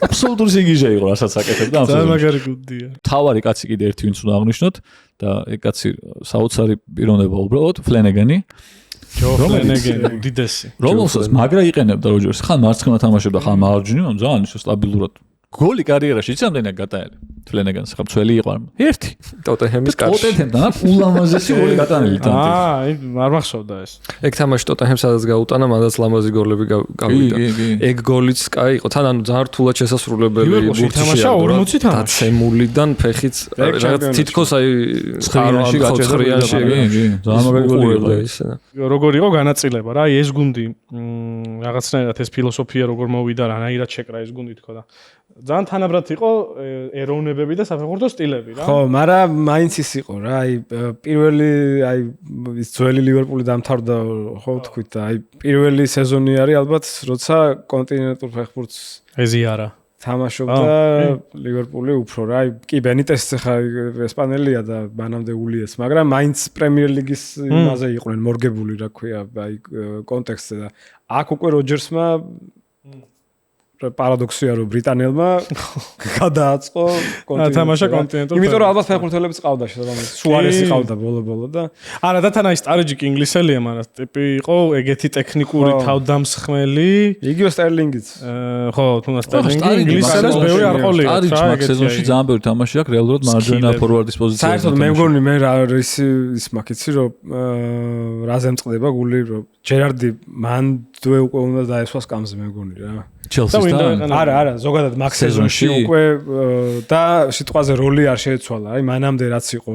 აბსოლუტური სიგიჟე იყო რასაც აკეთებდა ამ სეზონში მაგარი გუნდია თავარი კაცი კიდე ერთი ვინც უნდა აღნიშნოთ და ეგ კაცი საოცარი პიროვნება უბრალოდ ფლენეგენი ჯო ფლენეგენი უდიდესი რომელსაც მაგრა იყენებდა როჯერსი ხან მარცხენა თამაშობდა ხან მარჯვნივ ძალიან სტაბილურად გოლი კარიერაში იცამდენა გატანილი ფლენეგანს ხა მცველი იყო ერთი ტოტენჰემის კარში ტოტენჰემთან ულამაზესი გოლი გატანილი თან არ მახსოვდა ეს ეგ თამაში ტოტენჰემს სადაც გაუტანა მანდაც ლამაზი გოლები გავიდა ეგ გოლიც კაი იყო თან ანუ ძალიან რთულად შესასრულებელი ბურთი შეაგდო დაცემულიდან ფეხიც რაღაც თითქოს აი ცხრიანში გაჭერდა ძალიან მაგარი გოლი იყო ეს როგორ იყო განაწილება რა აი ეს გუნდი რაღაცნაირად ეს ფილოსოფია როგორ მოვიდა რანაირად შეკრა ეს გუნდი თქო და ძალიან თანაბრად იყო ეროვნებები და საფეხბურთო სტილები რა. ხო, მაგრამ მაინც ის იყო რა, აი პირველი აი ის ძველი ლივერპული დამთავრდა, ხო თქვით და აი პირველი სეზონი არის ალბათ, როცა კონტინენტურ ფეხბურთს ეზიარა. თამაშობდა ლივერპული უფრო რა, აი კი ბენიტესიც ხა ესპანელია და მანამდე ულიეს, მაგრამ მაინც პრემიერ ლიგის იმაზე იყვნენ მორგებული რა ქვია, აი კონტექსტზე და აქ უკვე როჯერსმა პარადოქსია რომ ბრიტანელმა გადააწყო თამაშა კონტინენტურ. იმიტომ რომ ალბათ ფეხბურთელებიც ყავდა შესაბამისად. სუარესი ყავდა ბოლო და არა და თან აი სტარიჯიკი ინგლისელია, მაგრამ ტიპი იყო ეგეთი ტექნიკური თავდამსხმელი. იგივე სტერლინგიც. ხო, თუნდაც სტერლინგი ინგლისელს ბევრი არ ყოლია. სტარიჯი მაგ სეზონში ძალიან ბევრი თამაში აქვს რეალურად მარჯვენა ფორვარდის პოზიციაზე. საერთოდ მე მგონი მე რა ის მაგიცი რომ რაზე მწყდება გული რომ ჯერარდი მანდვე უკვე უნდა დაესვას კამზე მე მგონი რა. ჩელსისთან? არა, ზოგადად მაგ სეზონში უკვე და სიტყვაზე როლი არ შეეცვალა. აი მანამდე რაც იყო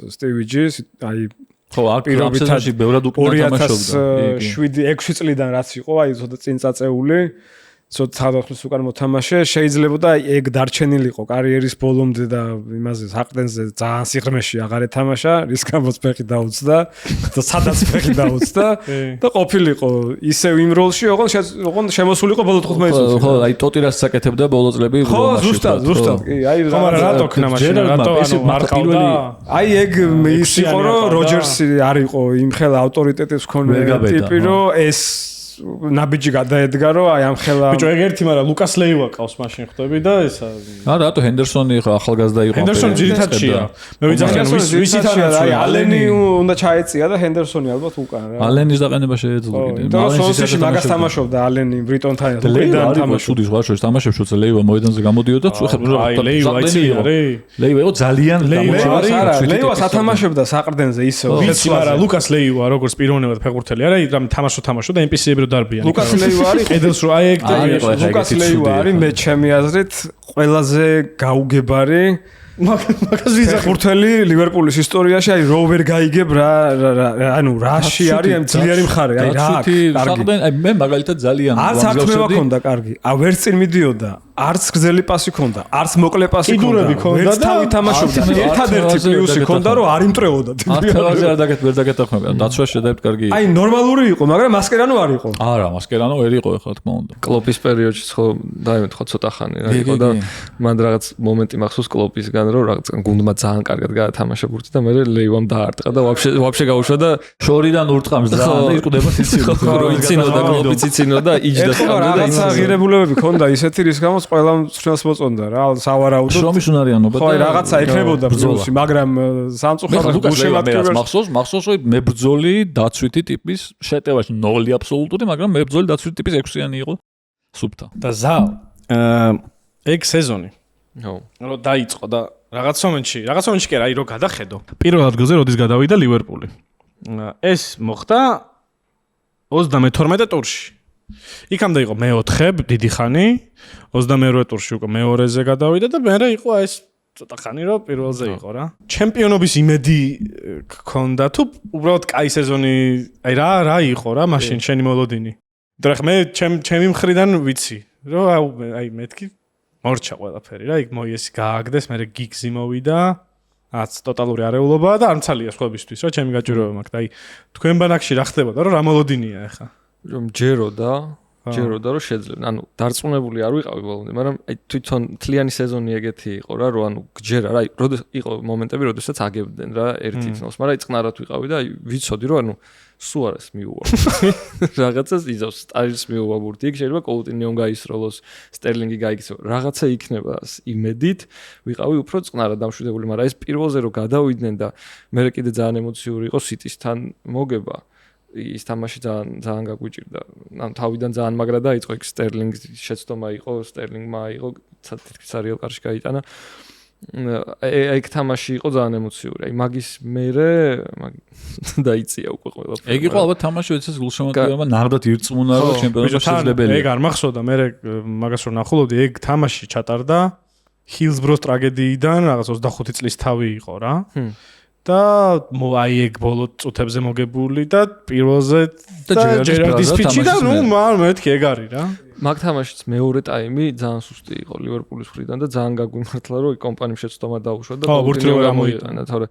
სტივი ჯი, აი ხო, აქ სეზონში ბევრად უკვე თამაშობდა. 2007-6 წლიდან რაც იყო, აი ცოტა წინ წაწეული, ცოტა თავდახმის უკან მოთამაშე, შეიძლებოდა ეგ დარჩენილიყო კარიერის ბოლომდე და იმაზე საყრდენზე ძალიან სიღრმეში აღარ ეთამაშა, რის გამოც ფეხი დაუწდა და სადაც ფეხი დაუწდა და ყოფილიყო ისევ იმ როლში, ოღონდ შემოსულიყო ბოლო 15 წუთში. ხო, აი ტოტირას საკეთებდა ბოლო წლები რომაში. ხო, ზუსტად, კი, აი რატო ქნა მაშინ, რატო ანუ მარყავდა? აი ეგ ის იყო რომ როჯერსი არ იყო იმ ხელა ავტორიტეტის მქონე ტიპი, რომ ეს ნაბიჯი გადაედგა რომ აი ამ ხელა ბიჭო ეგ ერთი მაგრამ ლუკას ლეივა ყავს მაშინ ხვდები და ესა არა რატო ჰენდერსონი ხო ახალგაზრდა იყო ჰენდერსონი ძირითადშია მე ვიძახიან ვისითანაც აი ალენი უნდა ჩაეწია და ჰენდერსონი ალბათ უკან რა ალენის დაყენება შეეძლო კიდე და სონსში მაგას თამაშობდა ალენი ბრიტონთან უკიდან თამაშობდა შუდის ვაშოში თამაშებს როცა ლეივა მოედანზე გამოდიოდა აი ლეივა იცი არის ლეივა იყო ძალიან ლეივა სათამაშობდა საყრდენზე ისე ვიცი მაგრამ ლუკას ლეივა როგორც პიროვნებად ფეხბურთელი არა რამ თამაშო და NPC-ები დარბიან. ლუკას ლეივა არის ყედელს რო აი ეგ ლუკას ლეივა არის მე ჩემი აზრით ყველაზე გაუგებარი მაგას ვიზახ ფეხბურთელი ლივერპულის ისტორიაში აი რო ვერ გაიგებ რა ანუ რაში არის ამ ძლიერი მხარე აი რა კარგი აი მე მაგალითად ძალიან არც ართმევა ქონდა კარგი აი ვერც წინ მიდიოდა არც გრძელი პასი ქონდა არც მოკლე პასი ქონდა ვერც თავი თამაშობდა ერთადერთი პლუსი ქონდა რომ არ იმტრეოდა ათევაზე არ დაგეთახმება დაცვა შედებთ კარგი აი ნორმალური იყო მაგრამ მასკერანო არ იყო არა მასკერანო ვერ იყო ხო თქმა უნდა კლოპის პერიოდში ხო დაიმეთ ხო ცოტა ხანი რა იყო და მან რაღაც მომენტი მახსოვს კლოპისგან რომ რაღაც გუნდმა ძალიან კარგად გაათამაშა ბურთი და მე ლეივამ დაარტყა და ვაფშე გაუშვა და შორიდან ურტყამს ძალიან იყვდება ციცინო რო იცინოდა კლოპი ციცინოდა იჯდა და რაღაცა ღირებულებები ქონდა ისეთი რის გამოც ყველამ ცხრილს მოწონდა რა სავარაუდოდ შრომის უნარიანობა და ხო რაღაცა იქნებოდა ბრძოლში მაგრამ სამწუხაროდ გულშემატკივრად მახსოვს რომ მებრძოლი დაცვითი ტიპის შეტევაში 0 აბსოლუტური მაგრამ მებრძოლი დაცვითი ტიპის 6-იანი იყო სუფთა და ზალ ეგ სეზონი ხო რომ დაიწყო და რაღაც მომენტში კი რა აი რო გადახედო პირველ ადგილზე როდის გადავიდა ლივერპული ეს მოხდა 32 ტურში იქამდე იყო მე-4 დიდი ხანი 22 ტურში უკვე მეორეზე გადავიდა და მერე იყო ეს ცოტა ხანი რომ პირველზე იყო რა ჩემპიონობის იმედი გქონდა თუ უბრალოდ კაი სეზონი აი რა იყო რა მაშინ შენი მოლოდინი და მე ჩემი მხრიდან ვიცი რომ აი მეთქი მორჩა ყველაფერი რა იქ მოიესი გააგდეს მე გიგზი მოვიდა აც ტოტალური არეულობა და არ მცალია სხვებისთვის რა ჩემი გაჭირვება მაქვს და აი თქვენ ბანაკში რა ხდებოდა რომ რა მოლოდინია ახლა რომ ჯეროდა რომ შეძლებ ანუ დარწმუნებული არ ვიყავი ბოლომდე მაგრამ აი თვითონ თლიანი სეზონი ეგეთი იყო რა რომ ანუ გჯერა რა როდეს იყო მომენტები როდესაც აგებდნენ რა 1-0-ს მაგრამ აი წყნარად ვიყავი და აი ვიცოდი რომ ანუ სუარეს მიუვა რაღაცას იზავს სტაჟის მიუვა ბურთი იქ შეიძლება კოუტინიომ გაისროლოს სტერლინგი გაიქცევა რაღაცა იქნება იმედით ვიყავი უფრო წყნარად დამშვიდებული მაგრამ ეს პირველზე რომ გადავიდნენ და მე კიდე ძალიან ემოციური იყო სიტისთან მოგება ის თამაში ძალიან გაგვიჭირდა. ანუ თავიდან ძალიან მაგრა დაიწყო იქ სტერლინგის შეცდომა იყო, სტერლინგმა იყო თითქმის არიელ კარში გაიტანა. ეგ თამაში იყო ძალიან ემოციური. აი მაგის მერე დაიწია უკვე ყველაფერი. ეგ იყო ალბათ თამაში, როდესაც გულშემატკივრებმა ნამდვილად ირწმუნა რომ ჩემპიონატში შესაძლებელია. ეგ არ მახსოვდა, მე მაგას რომ ნახულობდი, ეგ თამაში ჩატარდა ჰილსბროს ტრაგედიიდან, რაღაც 25 წლის თავი იყო რა. და აი ეგ ბოლო წუთებზე მოგებული და პირველზე და ჯერარდის ფიჩი და ნუ მეთქი ეგ არის რა. მაგ თამაშიც მეორე ტაიმი ძალიან სუსტი იყო ლივერპულის მხრიდან და ძალიან გაგვიმართლა რომ კომპანიამ შეცდომა დაუშვა და ბურთილო გამოიტანა, თორე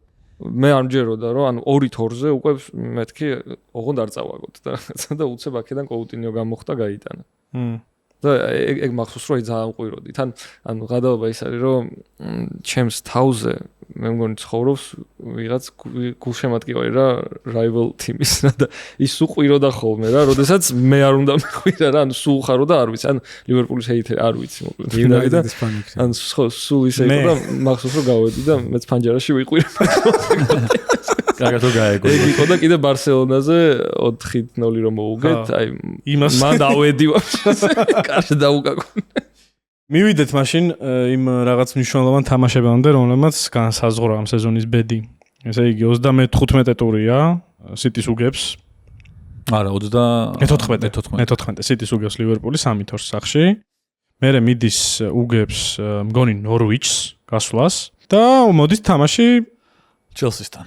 მე არ მჯეროდა რომ ანუ 2-2-ზე უკვე მეთქი ოღონდ არ წავაგოთ და რაღაცა და უცებ აქედან კოუტინიო გამოხდა გაიტანა. და ეგ მახსოვს რომ ძალიან მყვიროდი. თან ანუ გადაობა ის არის რომ ჩემს თავზე მე მგონი ცხოვრობს ვიღაც გულშემატკივარი რა rival team-ის და ის უყვიროდა ხოლმე რა, როდესაც მე არ უნდა მიყვირა რა, ანუ სულ ხარო და არ ვიცი, ანუ ლივერპულის ჰეიტერი არ ვიცი მოკლედ. United-ის ფანიქი. ანუ სულ ისე იყო და მახსოვს რომ გავედი და მეც ფანჯარაში ვიყვირე. კარგად გაეგო. ეგ იყო და კიდე ბარსელონაზე 4-0 რომ მოუგეთ, აი იმას მან დავედი ვაფშე. კარში დაუკაკუნე. მივიდეთ მაშინ იმ რაღაც მნიშვნელოვან თამაშებამდე, რომლებმაც განსაზღვრა ამ სეზონის ბედი. ესე იგი 35 ტურია, სიტის უგებს. არა, 14 სიტის უგებს ლივერპული 3-2 სახში. მერე მიდის უგებს მგონი ნორვიჩს გასვლას და მოდის თამაში ჩელსისთან.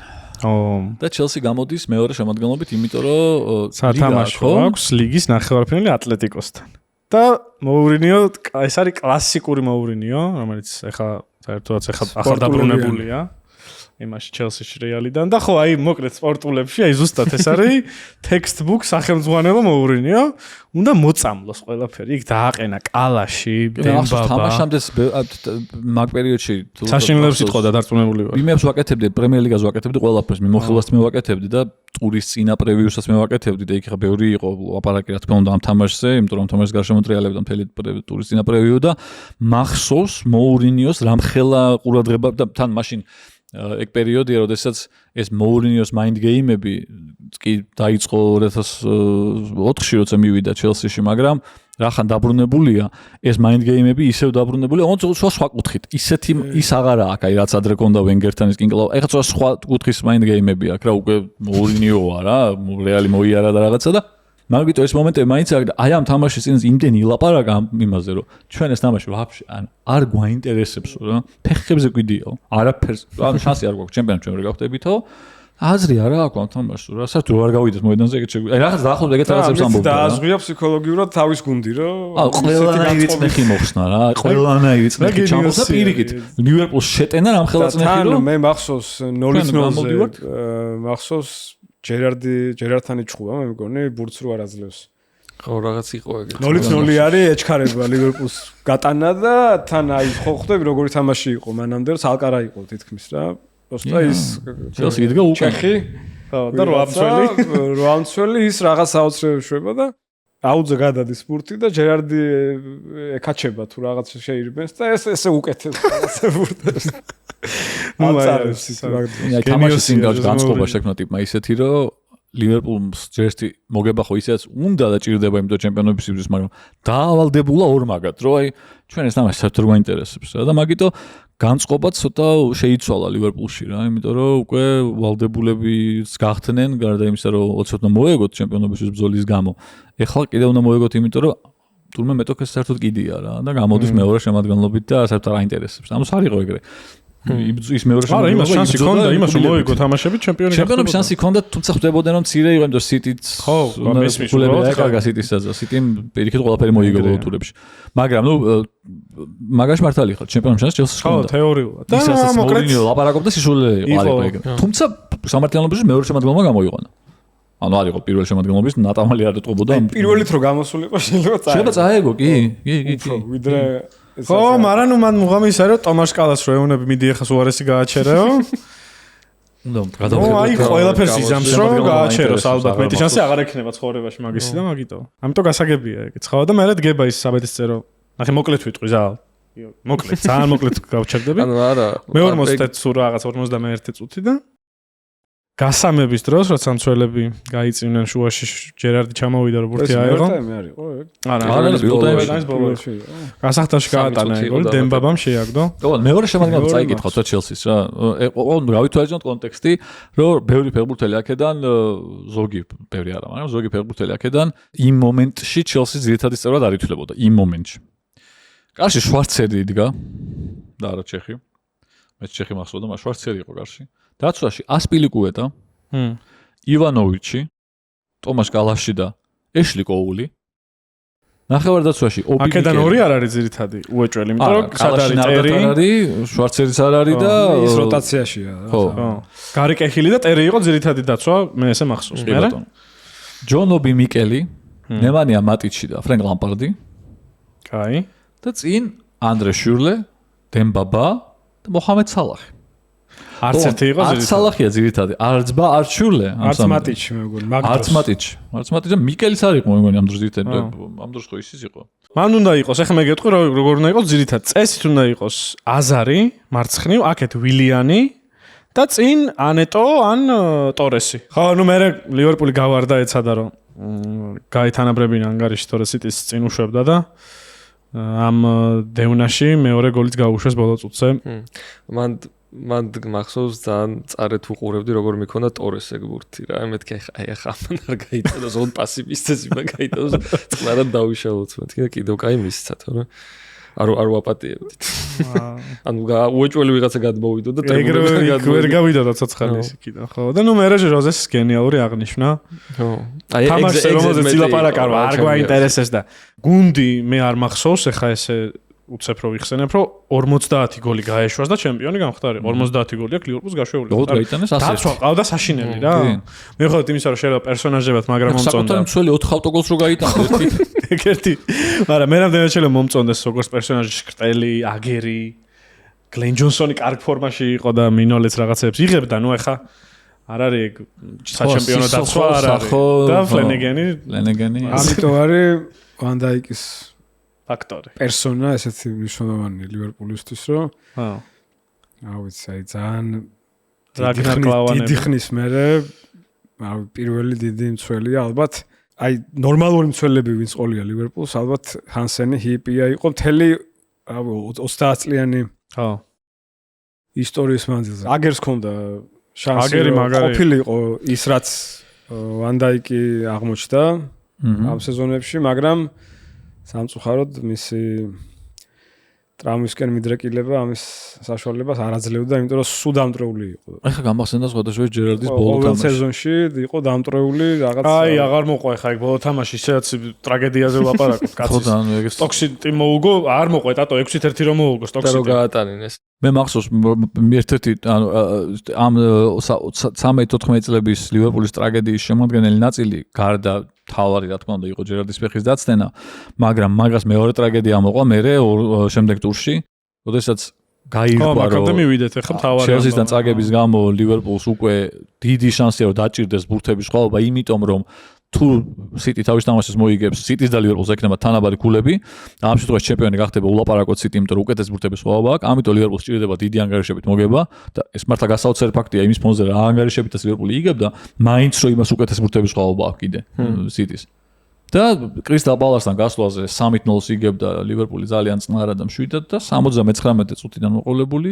და ჩელსი გამოდის მეორე შემადგენლობით, იმიტომ რომ სათამაშო აქვს ლიგის ნახევარფინალი ატლეტიკოსთან. და მოურინიო, ეს არის კლასიკური მოურინიო, რომელიც ეხა საერთოდაც ახალდაბრუნებულია იმაში ჩელსიში რეალიდან და ხო აი მოკლედ სპორტულებში აი ზუსტად ეს არის textbook სახელმძღვანელო მოურინიო, უნდა მოწამლოს ყველაფერი. იქ დააყენა კალაში, დემბაბა. თამაშამდე მაგ პერიოდში საშინლებს იტყოდა დარწმუნებული ვარ. იმებს ვაკეთებდი, პრემიერ ლიგას ვაკეთებდი ყველაფერს, მიმოხილვას მევაკეთებდი და ტურის წინა პრევიუსაც მევაკეთებდი და იქ ხა ბევრი იყო აპარაკი რა თქმა უნდა ამ თამაშზე, იმიტომ რომ თამაშს გარშემოტრიალებდა მთელი ტურის წინა პრევიუ და მახსოვს მოურინიოს რამხელა ყურადღება და თან მაშინ ეგ პერიოდია, როდესაც ეს მოურინიოს mind game-ები კი დაიწყო 2004-ში, როცა მივიდა ჩელსიში, მაგრამ რახან დაბრუნებულია, ეს mind game-ები ისევ დაბრუნებულია, ოღონდ სხვა კუთხით. ისეთი ის აღარა აქვს, აი რაც ადრე კონდა ვენგერთან ის კინკლავ. ეხლა სხვა კუთხის mind game-ები აქვს რა, უკვე მოურინიოა რა, რეალი მოიარა და რაღაცა და მაგიტო ეს მომენტები მაინც აქვს და აი ამ თამაშის წინ იმდენი ილაპარაკა იმაზე რომ ჩვენ ეს თამაში ვაფშე არ გვაინტერესებს რა ფეხებზე გვიდიაო არაფერს ანუ შანსი არ გვაქვს ჩემპიონატში ჩვენ ვერ გავხდებითო აზრი არა აქვს ამ თამაშს რა საერთოდ რო არ გავიდეს მოედანზე ეგეთ შეგვიძლია აი რაღაც დაახლოებით ეგეთ რაღაცებს ამბობ და აზღია ფსიქოლოგიურად თავის გუნდი რომ აუ ყველანაირი წნეხი მოხსნა რა ყველანაირი წნეხი ჩამოხდა პირიქით ლივერპულს შეტენა რამხელა წნეხი რომ მე მახსოვს 0-0 მახსოვს ჯერარდთან იჭხუა მე მგონი ბურთს რო არ აძლევს. ხო რაღაც იყო ეგ. 0-0 არის ეჩქარება ლივერპულს გატანა და თან აი ხო ხვდები როგორი თამაში იყო მანამდე რომ ალკარა იყო თითქმის რა. просто ის ჩელსი იდგა უკან. ჩეხი ხო და 8 მცველი ის რაღაც აუცილებლად შვება და აუძე გადადის ბურთი და ჯერარდი ეკაჩება თუ რაღაც შეირბენს და ესე უკეთებს რაღაცა ბურთებს. აწარებს ის მაგ თამაშის ინგაჟ განწყობა შექმნა ტიპმა ისეთი რომ ლივერპულს ჯერსი მოგება ხო ისეც უნდა და ჭირდება იმიტომ ჩემპიონობის სიზრის მაგრამ დაავალდებულა ორმაგად რომ აი ჩვენ ეს თამაში საერთოდ არ გვაინტერესებს რა და მაგიტო განწყობა ცოტა შეიცვალა ლივერპულში რა იმიტომ რომ უკვე ვალდებულებიც გახდნენ გარდა იმისა რომ ოცოტა მოეგოთ ჩემპიონობის ბრძოლის გამო ეხლა კიდევ უნდა მოეგოთ იმიტომ რომ თურმე მეტოქეს საერთოდ კიდია რა და გამოდის მეორე შემადგენლობით და საერთოდ არ აინტერესებს ამას არ იყო ეგრე ის მეორე შემდგომი იმას შანსი ქონდა იმას რომ მოიგო თამაშები ჩემპიონობის შანსი ქონდა თუმცა ხვდებოდნენ რომ მცირე იყო იმიტომ სიტიც ხო მესმის ფულები აკარგა სიტისაც სიტიმ პირიქით ყველაფერი მოიგო ბოლო ტურებში მაგრამ ნუ მაგაში მართალი ხო ჩემპიონობის შანსი ჩელსის ხო თეორიულად და მოკლედ ლაპარაკობდა სისულელე იყო ეგრე თუმცა სამართლიანობაში მეორე შემადგენლობა გამოიყონა ანუ არ იყო პირველი შემადგენლობის ნატამალი არ ეტყობოდა პირველით რო გამოსულიყო შეიძლება წაეგო კი ვიდრე ხო, მაგრამ ნუ მან მუღამი ის არის რომ ტომაშ კალას რო ეუნები მიდი ახლა უარესი გააჩერეო. უნდა გადავხედო. აი ყველაფერს იზამს რომ გააჩეროს ალბათ მეტი შანსი აღარ ექნება ცხოვრებაში მაგისი და მაგიტო. ამიტომ გასაგებია ეგეც. ხო და მე დგება ის საბედისწერო. ნახე მოკლედ ვიტყვი ზალ. მოკლედ, ძალიან მოკლედ გავჩერდები. ანუ არა. მე 40 სულ რაღაც 51 წუთი და გასამების დროს როცა მცველები გაიწვნენ შუაში ჯერარდი ჩამოვიდა რომ ბურთი აიღო. არა, ბოლოში. გასახტაში გაატანა ეგ დემბაბამ შეაგდო. ოღონდ მეორე შემადგენლობა წაიკითხა თო ჩელსის რა. ოღონდ გავითვალისწინოთ კონტექსტი, რომ ბევრი ფეხბურთელი აქედან ზოგი ბევრი არა, მაგრამ ზოგი ფეხბურთელი აქედან იმ მომენტში ჩელსის ძირითადი წევრად არ ითვლებოდა იმ მომენტში. კარში შვარცერი იდგა და არა ჩეხი. მე ჩეხი მახსოვდა, მაგრამ შვარცერი იყო კარში. დაცვაში ასპილიკუეტა, ივანოვიჩი, ტომაშ კალაში და ეშლი კოული. ნახევარდაცვაში აქედან ორი არ არის ძირითადი უეჭველი, იმიტომ რომ სად არის ტერი, შვარცერიც არ არის და ის როტაციაშია. ხო. გარი კეხილი და ტერი იყო ძირითადი დაცვა, მე ესე მახსოვს. მე ჯონ ობი მიკელი, ნემანია მატიჩი და ფრენკ ლამპარდი. კაი. და წინ ანდრე შურლე, დემბაბა და მოჰამედ სალახი. არც ერთი იყო ძირითადი. არც სალახია ძირითადი, არც ბა, არც შურლე. არც მატიჩი მე მგონი, მაგდროს. არც მატიჩი და მიკელის არ იყო მე მგონი ამ დროს ძირითადი. ამ დროს ხო ის იყო. მან უნდა იყოს, ახლა მე გეტყვი როგორ უნდა იყოს ძირითად. წესით უნდა იყოს აზარი, მარცხნივ, აქეთ ვილიანი და წინ ანეტო ან ტორესი. ხო, ნუ მე ლივერპული გავარდა ეცადა რომ გაითანაბრებინა ანგარიში ტორესიტის წინ უშვებდა და ამ დევნაში მეორე გოლიც გაუშვეს ბოლო წუთზე. მან მახსოვს ძალიან წარეთ უყურებდი როგორ მიქონდა ტორეს ეგბურთი რა. მეთქი ახლა ამან არ გაიწოდა ზონ პასი მისცეს იმა გაიწოდა წყლარად დავიშალოთ მეთქი და კიდევ კაი მისცათ რა. არ ვაპატიებდით. ანუ უეჭველი ვიღაცა გადმოვიდო და ეგრევე ვერ გავიდოდა ცოცხალი ის კიდე ხო და ნუ მე ჟოზეს გენიალური აღნიშვნა. ხო. აი თამაშზე რომელზეც ილაპარაკა რომ არ გვაინტერესებს და გუნდი მე არ მახსოვს ახლა ესე უცებ რო ვიხსენებ რომ 50 გოლი გაეშვას და ჩემპიონი გამختارიყო. 50 გოლი აქვს ლივერპულს გაშვეული. როგორ გაიტანეს ასე? დაცვა ყავდა საშინელი რა. მიუხედავად იმისა რომ შეიძლება პერსონაჟებად მაგრამ მომწონდა. საკუთარი მცველი 4 ავტოგოლს რო გაიტანეს ერთი. მაგრამ მე რამდენად შეიძლება მომწონდეს როგორც პერსონაჟი შკრტელი, აგერი, გლენ ჯონსონი კარგ ფორმაში იყო და მინოლეც რაღაცებს იღებდა, ნუ ახლა არ არის ეგ საჩემპიონო დაცვა არ არის. და ფლენეგენი. ამიტომ არის ვან დაიკის ფაქტორი. პერსონა ესეთი მნიშვნელოვანი ლივერპულისთვის, რომ რა ვიცი, აი ძალიან დიდი ხნის მერე პირველი დიდი მცველია ალბათ. აი ნორმალური მცველები ვინც ყოლია ლივერპულს, ალბათ ჰანსენი, ჰიპია იყო მთელი 30 წლიანი ისტორიის მანძილზე. აგერს ჰქონდა შანსი ყოფილიყო ის რაც ვან დაიკი აღმოჩნდა ამ სეზონებში, მაგრამ სამწუხაროდ მისი ტრამვისკენ მიდრეკილება ამის საშუალებას არ აძლევდა, იმიტომ რომ სულ დამტრეული იყო. ახლა გამახსენდა სხვადასხვა ჯერარდის ბოლო თამაში. ყოველ სეზონში იყო დამტრეული რაღაც. აი, აღარ მოყვა ახლა ეგ ბოლო თამაში, ისედაც ტრაგედიაზე ვლაპარაკობ კაცის. სტოქსი მოუგო, არ მოყვა ტატო 6-1 რომ მოუგო სტოქსი. და რო გაატანინეს. მე მახსოვს ერთ-ერთი ამ 13-14 წლების ლივერპულის ტრაგედიის შემადგენელი ნაწილი გარდა თავარი რა თქმა უნდა იყო ჯერარდის ფეხის დაცდენა, მაგრამ მაგას მეორე ტრაგედია მოყვა მერე შემდეგ ტურში, როდესაც გაირკვა რომ ჩელსისთან წაგების გამო ლივერპულს უკვე დიდი შანსია რომ დაჭირდეს ბურთების სხვაობა, იმიტომ რომ თუ სიტი თავის თამაშს მოიგებს, სიტის და ლივერპულს ექნება თანაბარი გულები, ამ შემთხვევაში ჩემპიონი გახდება ულაპარაკოდ სიტი, იმიტომ რომ უკეთეს ბურთების სხვაობა აქვს, ამიტომ ლივერპულს ჭირდება დიდი ანგარიშებით მოგება და ეს მართლა გასაოცარი ფაქტია იმის ფონზე რა ანგარიშებითაც ლივერპული იგებდა, მაინც რომ იმას უკეთეს ბურთების სხვაობა აქვს კიდე სიტის. და კრისტალ პალასთან გასვლაზე 3-0-ს იგებდა ლივერპული ძალიან წყნარად და მშვიდად და 79 წუთიდან მოყოლებული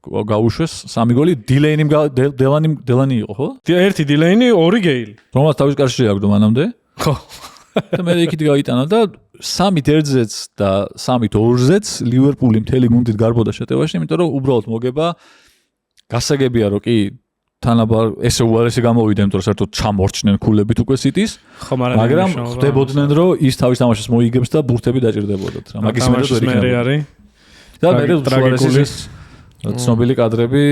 გაუშვეს 3 გოლი დელანი იყო ხო? ერთი დილეინი, 2 გეილი. რომელსაც თავის კარში შეაგდო მანამდე. ხო. და მე იქით გაიტანა და 3-1-ზეც და 3-2-ზეც ლივერპული მთელი გუნდით გარბოდა შეტევაში, იმიტომ რომ უბრალოდ მოგება გასაგებია რომ კი თანაბარ ესე უარესი გამოვიდა, იმიტომ რომ საერთოდ ჩამორჩნენ ქულებით უკვე სიტის. ხო, მაგრამ ხდებოდნენ რომ ის თავის თამაშს მოიგებს და ბურთები დაჭირდებოდათ. მაგის მერე არის. და მე სუარესის ცნობილი კადრები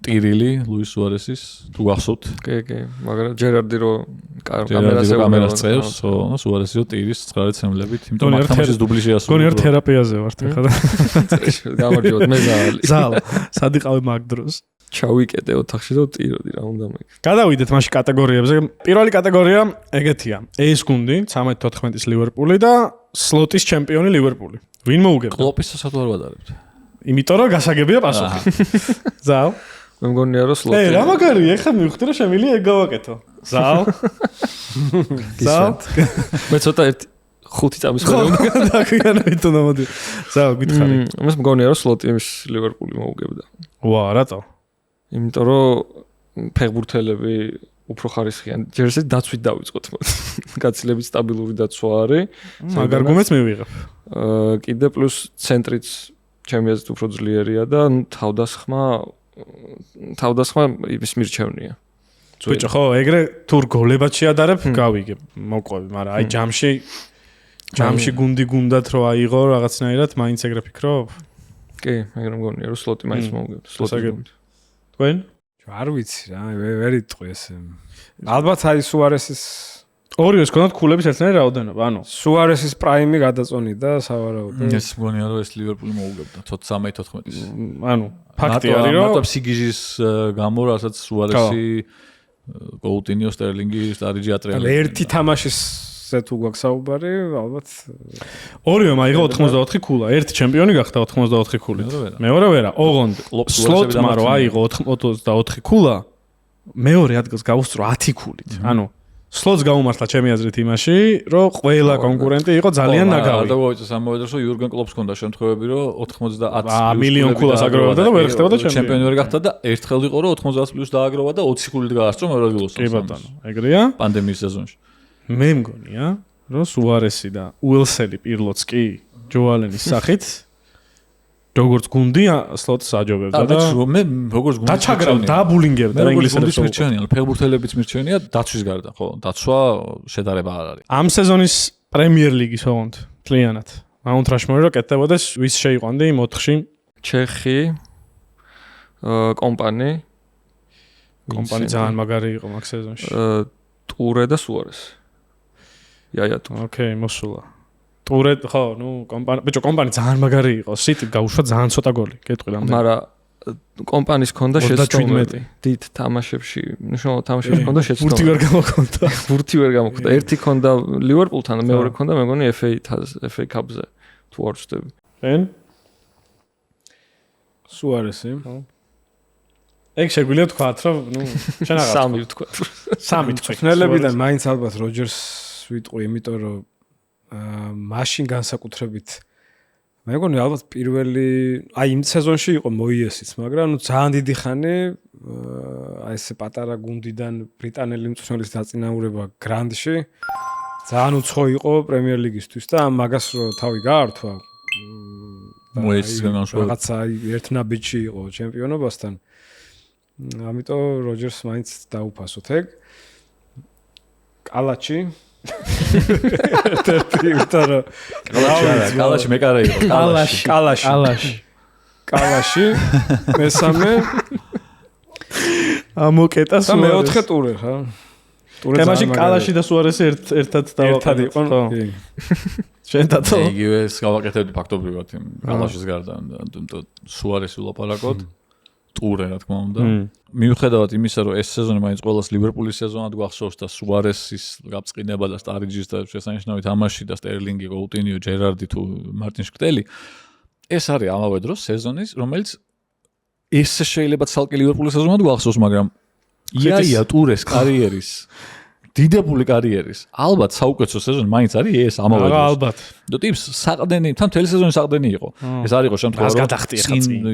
ტირილი ლუის სუარესის თუ გახსოვთ? კი, მაგრამ ჯერარდი რო კამერას წევს, სუარესი რო ტირის 9 ცემლებით, იმიტომ რომ თამაშის დუბლი შეასრულა. გონი არ თერაპიაზე ვართ ახლა და გამარჯობთ, მე ზალა. სად იყავი მაგ დროს? ჩავიკეტე ოთახში და ტიროდი რა უნდა მე. გადავიდეთ მაშინ კატეგორიებზე. პირველი კატეგორია ეგეთია. ეს გუნდი 13-14-ის ლივერპული და სლოტის ჩემპიონი ლივერპული. ვინ მოუგებდა? კლოპის საერთოდ არ ვადარებთ. იმიტომ რომ გასაგებია პასუხი. ზაალ. მე მგონია რომ სლოტი. რა მაგარია, ეხლა მივხვდი რომ შემიძლია ეგ გავაკეთო. ზაალ. ზაალ. მე ცოტა 5 წამის ხოლმე დაგვიანებით უნდა მოდი. ზაალ, გითხარი. მე მგონია რომ სლოტი იმის ლივერპული მოუგებდა. ვა, რატო? იმიტომ რომ ფეხბურთელები უფრო ხარისხიან. ჯერ ესე დაცვით დავიწყოთ. გაცილებით სტაბილური დაცვა არის. მაგარ გუმეც მივიღებ. კიდე პლუს ცენტრიც ჩემი აზრით უფრო ძლიერია და თავდასხმა იმის მირჩევნია. ბიჭო, ხო, ეგრე თუ გოლებად შეადარებ, გავიგებ, მოყვები, მაგრამ აი ჯამში ჯამში გუნდი გუნდათ რო აიღო რაღაცნაირად მაინც ეგრე ფიქრობ? კი, ეგრე მგონია რომ სლოტი მაინც მოვგებთ. თქვენ? არ ვიცი რა, ვერ იტყვი ესე. ალბათ აი სუარესის ორიოს ქონდათ ქულების ერთნაირი რაოდენობა, ანუ სუარესის პრაიმი გადაწონიდა სავარაუდოდ. ეს მგონია რომ ეს ლივერპული მოუგებდა 13-14-ის. ანუ ფაქტი არის რომ მარტო სიგიჟის გამო რასაც სუარესი კოუტინიო სტერლინგი სტარიჯი ატრიალებს. ერთი თამაშისზე თუ გვაქვს საუბარი, ალბათ ორიო მაიღო 84 ქულა, ერთი ჩემპიონი გახდა 84 ქულით. მეორე ვერა, ოღონდ სლოტმა რო აიღო 84 ქულა, მეორე ადგილს გაუსწრო 10 ქულით. ანუ სლოტს გაუმართლა ჩემი აზრით იმაში, რომ ყველა კონკურენტი იყო ძალიან ნაგავი. არ დავაუწეს ამოვიდა, რომ იურგენ კლოპს ჰქონდა შემთხვევები, რომ 90 მილიონ ქულას აგროვებდა და ვერ ხდებოდა ჩემპიონი ვერ გახდა და ერთხელ იყო, რომ 90 პლუს დააგროვა და 20 ქულით გაასწრო მეორე ადგილს. კი ბატონო, ეგრეა? პანდემიის სეზონში. მე მგონია, რომ სუარესი და უელსელი პირლოც კი ჯოალენის სახით როგორც გუნდი სლოტს აჯობებდა და მე როგორც გუნდი დაჩაგრავდა, დააბულინგებდა ინგლისელებს. მირჩენია, ფეხბურთელებიც მირჩენია დაცვის გარდა, ხო, დაცვა შედარება არ არის. ამ სეზონის პრემიერ ლიგის ოღონდ კლიანად. მაუნთ რაშმორი რო კეთდებოდეს, ვის შეიყვანდი იმ 4-ში? ჩეხი, კომპანი ძალიან მაგარი იყო მაგ სეზონში. ტურე და სუარესი. იაიატო. ოკეი, მოსულა. ტურე, ხო, ნუ კომპანი ძალიან მაგარი იყო. სიტი გაუშვა ძალიან ცოტა გოლი, გეტყვი რამდენი. მაგრამ კომპანის ქონდა შეცდომები. 37. დიდ თამაშებში, მნიშვნელოვან თამაშებში ქონდა შეცდომები. ბურთი ვერ გამოქონდა. ბურთი ვერ გამოხდა. ერთი ქონდა ლივერპულთან, მეორე ქონდა მე მგონი FA Cup-ზე. თუ არ ვწდები.ენ? სუარესი. ეგ შეგვიძლია თქვათ, რომ ნუ შენ აღარ სამი ვთქვა. სამი თქვი. ხნელებიდან მაინც ალბათ როჯერს ვიტყვი, იმიტომ რომ მაშინ განსაკუთრებით მე მგონი ალბათ პირველი აი იმ სეზონში იყო მოიესიც, მაგრამ ნუ ძალიან დიდი ხანი აი ესე პატარა გუნდიდან ბრიტანელი მწვრთნელის დაწინაურება გრანდში ძალიან უცხო იყო პრემიერ ლიგისთვის და მაგას რო თავი გაართვა მოეცის განსხვავება რაღაცა ერთნაბიჯი იყო ჩემპიონობასთან. ამიტომ როჯერს მაინც დაუფასოთ ეგ. კალაჩი კალაში მეკარე იყო. კალაში მესამე ამოკეტა და მეოთხე ტურე ხა. ტურე მაშინ კალაში და სუარესი ერთად დავაყენეთ. ხო. შენ დათო. იგივე გავაკეთებდი ფაქტობრივად იმ კალაშის გარდა სუარესი ვლაპარაკოთ. ტურე რა თქმა უნდა. მიუხედავად იმისა, რომ ეს სეზონი მაინც ყველას ლივერპულის სეზონად გვახსოვს და სუარესის გაბწყინება და სტარიჯის და შესანიშნავი თამაში და სტერლინგი, კოუტინიო, ჯერარდი თუ მარტინ შკრტელი, ეს არის ამავე დროს სეზონის, რომელიც ეს შეიძლება ცალკე ლივერპულის სეზონად გვახსოვს, მაგრამ იაია ტურეს კარიერის დიდებული კარიერის ალბათ საუკეთესო სეზონი მაინც არის ეს ამავე დროს. ალბათ. და ტიპს საყდენი, თან მთელი სეზონი საყდენი იყო. ეს არ იყო შემთხვევა, რომ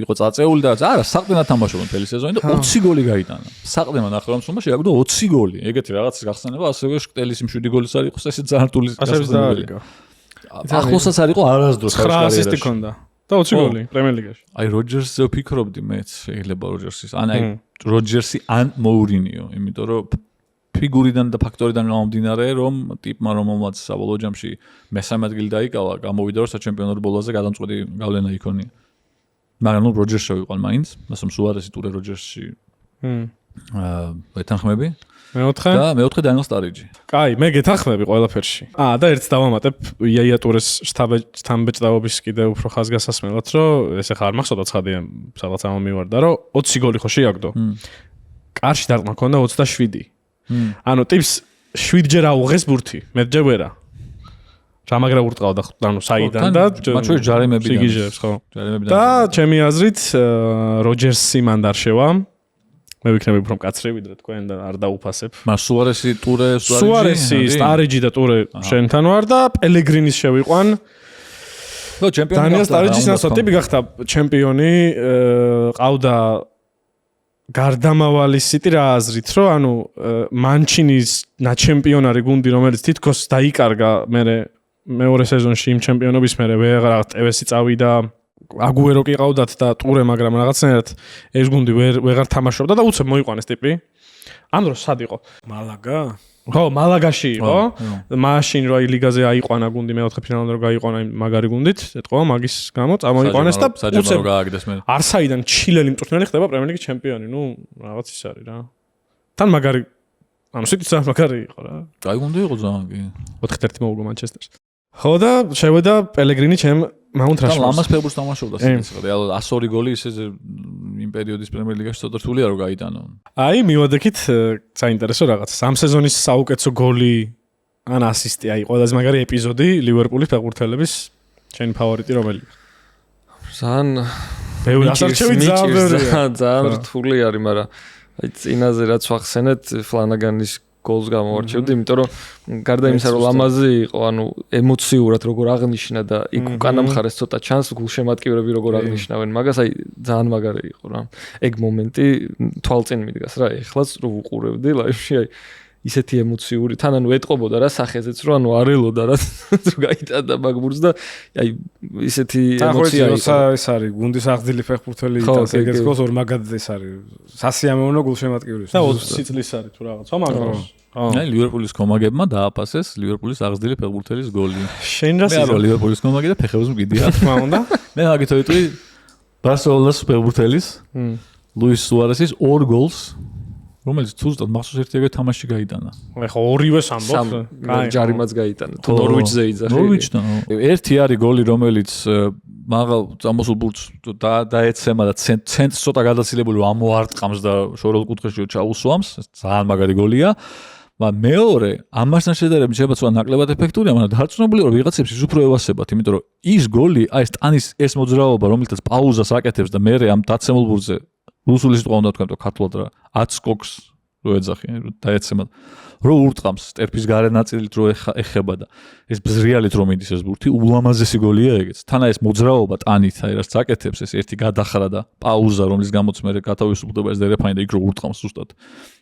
იყო წაწეული და არა, საყდენად თამაშობდა მთელი სეზონი და 20 გოლი გაიტანა. საყდენმა ნახევარმცველმა შეაგდო 20 გოლი. ეგეთი რაღაცის გახსნება, ასევე შკტელის იმ 7 გოლის არ იყოს, ესე ძალიან რთული გასაგებია. ახლოსაც არ იყო არასდროს კარიერაში. 9 ასისტი ჰქონდა და 20 გოლი პრემიერ ლიგაში. აი როჯერსზე ვფიქრობდი მეც, შეიძლება როჯერსის. ან აი როჯერსი ან მოურინიო, იმიტომ რომ ფიგურიდან და ფაქტორიდან გამომდინარე, რომ ტიპმა რომელმაც საბოლოო ჯამში მესამე ადგილი დაიკავა, გამოვიდა რომ საჩემპიონო ბოლოზე გადამწყვეტი გავლენა იქონია. მაგრამ ნუ როჯერს შევიყვან მაინც, მასამ სუარესი ტურე როჯერსში. ეთანხმები? მეოთხე? და მეოთხე დანიელ სტარიჯი. კაი, მე გეთანხმები ყველაფერში. და ერთს დავამატებ იაია ტურეს შთამბეჭდავობის კიდე უფრო ხაზგასასმელად, რომ ეს ახლა არ მახსოვდა ცხადია, სადღაც ამომივარდა, რომ 20 გოლი ხო შეაგდო. კარში დარტყმა ქონდა 27. ანუ ტიპს 7ჯერ აუღეს ბურთი, მეტჯერ ვერა. რამაგრა ურტყავდა, ანუ საიდან და მათ შორის ჯარიმებიდან. სიგიჟებს, ხო. და ჩემი აზრით როჯერსი მან დარშევა. მე ვიქნები უფრო მკაცრი ვიდრე თქვენ და არ დაუფასებ. მას სუარესი ტურე, სუარესი, სტარიჯი და ტურე შენთან ვარ და პელეგრინის შევიყვან. ხო, ჩემპიონი. დანიელ სტარიჯის ნაცვლად ტიპი გახდა ჩემპიონი, ყავდა გარდამავალი სიტი რა აზრით, რომ ანუ მანჩინის ნაჩემპიონარი გუნდი, რომელიც თითქოს დაიკარგა მეორე სეზონში იმ ჩემპიონობის მერე ვეღარ ტევესი წავიდა, აგუერო კი ყავდათ და ტურე, მაგრამ რაღაცნაირად ეს გუნდი ვეღარ თამაშობდა და უცებ მოიყვანეს ტიპი. ამ დროს სად იყო? მალაგა? ხო, მალაგაში იყო. მაშინ რო ლიგაზე აიყვანა გუნდი მეოთხე ფინალამდე რო გაიყვანა მაგარი გუნდით, ეთყობა მაგის გამო წამოიყვანეს და საჯარო გააგდეს მე. არსაიდან ჩილელი მწვრთნელი ხდება პრემიერ ლიგის ჩემპიონი, ნუ რაღაც ის არის რა. თან მაგარი ანუ სიტუაცია მაგარი იყო რა. კაი გუნდი იყო ძალიან კი. 4-1 მოუგო მანჩესტერს. ხო და შევედა პელეგრინი ჩემ მაუნთ რაშფორდს. ლამას ფეხბურთს თამაშობდა სიტყვაზე. რეალურად 102 გოლი ისე იმ პერიოდის პრემიერ ლიგაში ცოტა რთულია რომ გაიტანო. აი მივადექით საინტერესო რაღაც. ამ სეზონის საუკეთესო გოლი ან ასისტი აი ყველაზე მაგარი ეპიზოდი ლივერპულის ფეხბურთელების ჩემი ფავორიტი რომელი? ძალიან ბევრი ასარჩევი ძალიან რთული არის, მაგრამ აი წინაზე რაც ვახსენეთ ფლანაგანის გოლს გამოვარჩევდი, იმიტომ რომ გარდა იმისა რომ ლამაზი იყო, ანუ ემოციურად როგორ აღნიშნა და იქ უკანა მხარეს ცოტა ჩანს გულშემატკივრები როგორ აღნიშნავენ მაგას, აი ძალიან მაგარი იყო რა. ეგ მომენტი თვალწინ მიდგას რა, ეხლაც რო ვუყურებდი ლაივში, აი ისეთი ემოციური, თან ანუ ეტყობოდა რა სახეზეც რომ ანუ არ ელოდა რა რო გაიტანდა მაგბურს და აი ისეთი ემოცია იყო. ეს არის გუნდის აღზრდილი ფეხბურთელი იტანს ეგეც გოლს ორ მაგად ეს არის. სასიამოვნო გულშემატკივრი. და 20 წლის არის თუ რაღაც. ხო მაგრამ აი ლივერპულის კომაგებმა დააფასეს ლივერპულის აღზრდილი ფეხბურთელის გოლი. შენ რა მე არა ლივერპულის კომაგი და ფეხებს მგიდია. თქმა უნდა. მე მაგითო ვიტყვი ბარსელონას ფეხბურთელის ლუის სუარესის 2 გოლს რომელიც თუზდად მახსოვს ერთი ეგრე თამაში გაიტანა. ეხა ორივეს ამბობ. ჯარიმაც გაიტანა. თუ ნორვიჩზე იძახი. ნორვიჩთან. ერთი არის გოლი რომელიც მაღალ წამოსულ ბურთს დაეცემა და ცენტრს ცოტა გადაცილებული რომ ამოარტყამს და შორეულ კუთხეში ჩაუსვამს. ძალიან მაგარი გოლია. მაგრამ მეორე ამასთან შედარებით შეიძლება ცოტა ნაკლებად ეფექტურია, მაგრამ დარწმუნებული რომ ვიღაცებს ის უფრო ევასებათ, იმიტომ რომ ის გოლი აი ეს ტანის ეს მოძრაობა რომელთაც პაუზას აკეთებს და მე ამ დაცემულ ბურთზე რუსული სიტყვა უნდა თქვა ქართულად რა აცკოქს რო ეძახი რომ დაეცემათ რო ურტყამს ტერფის გარე ნაწილით რო ეხება და ეს ბზრიალით რომ მიდის ეს ბურთი ულამაზესი გოლია ეგეც თან ეს მოძრაობა ტანით აი რაც აკეთებს ეს ერთი გადახრა და პაუზა რომლის გამოც მე გათავისუფლდება ეს დერეფანი და იქ რო ურტყამს ზუსტად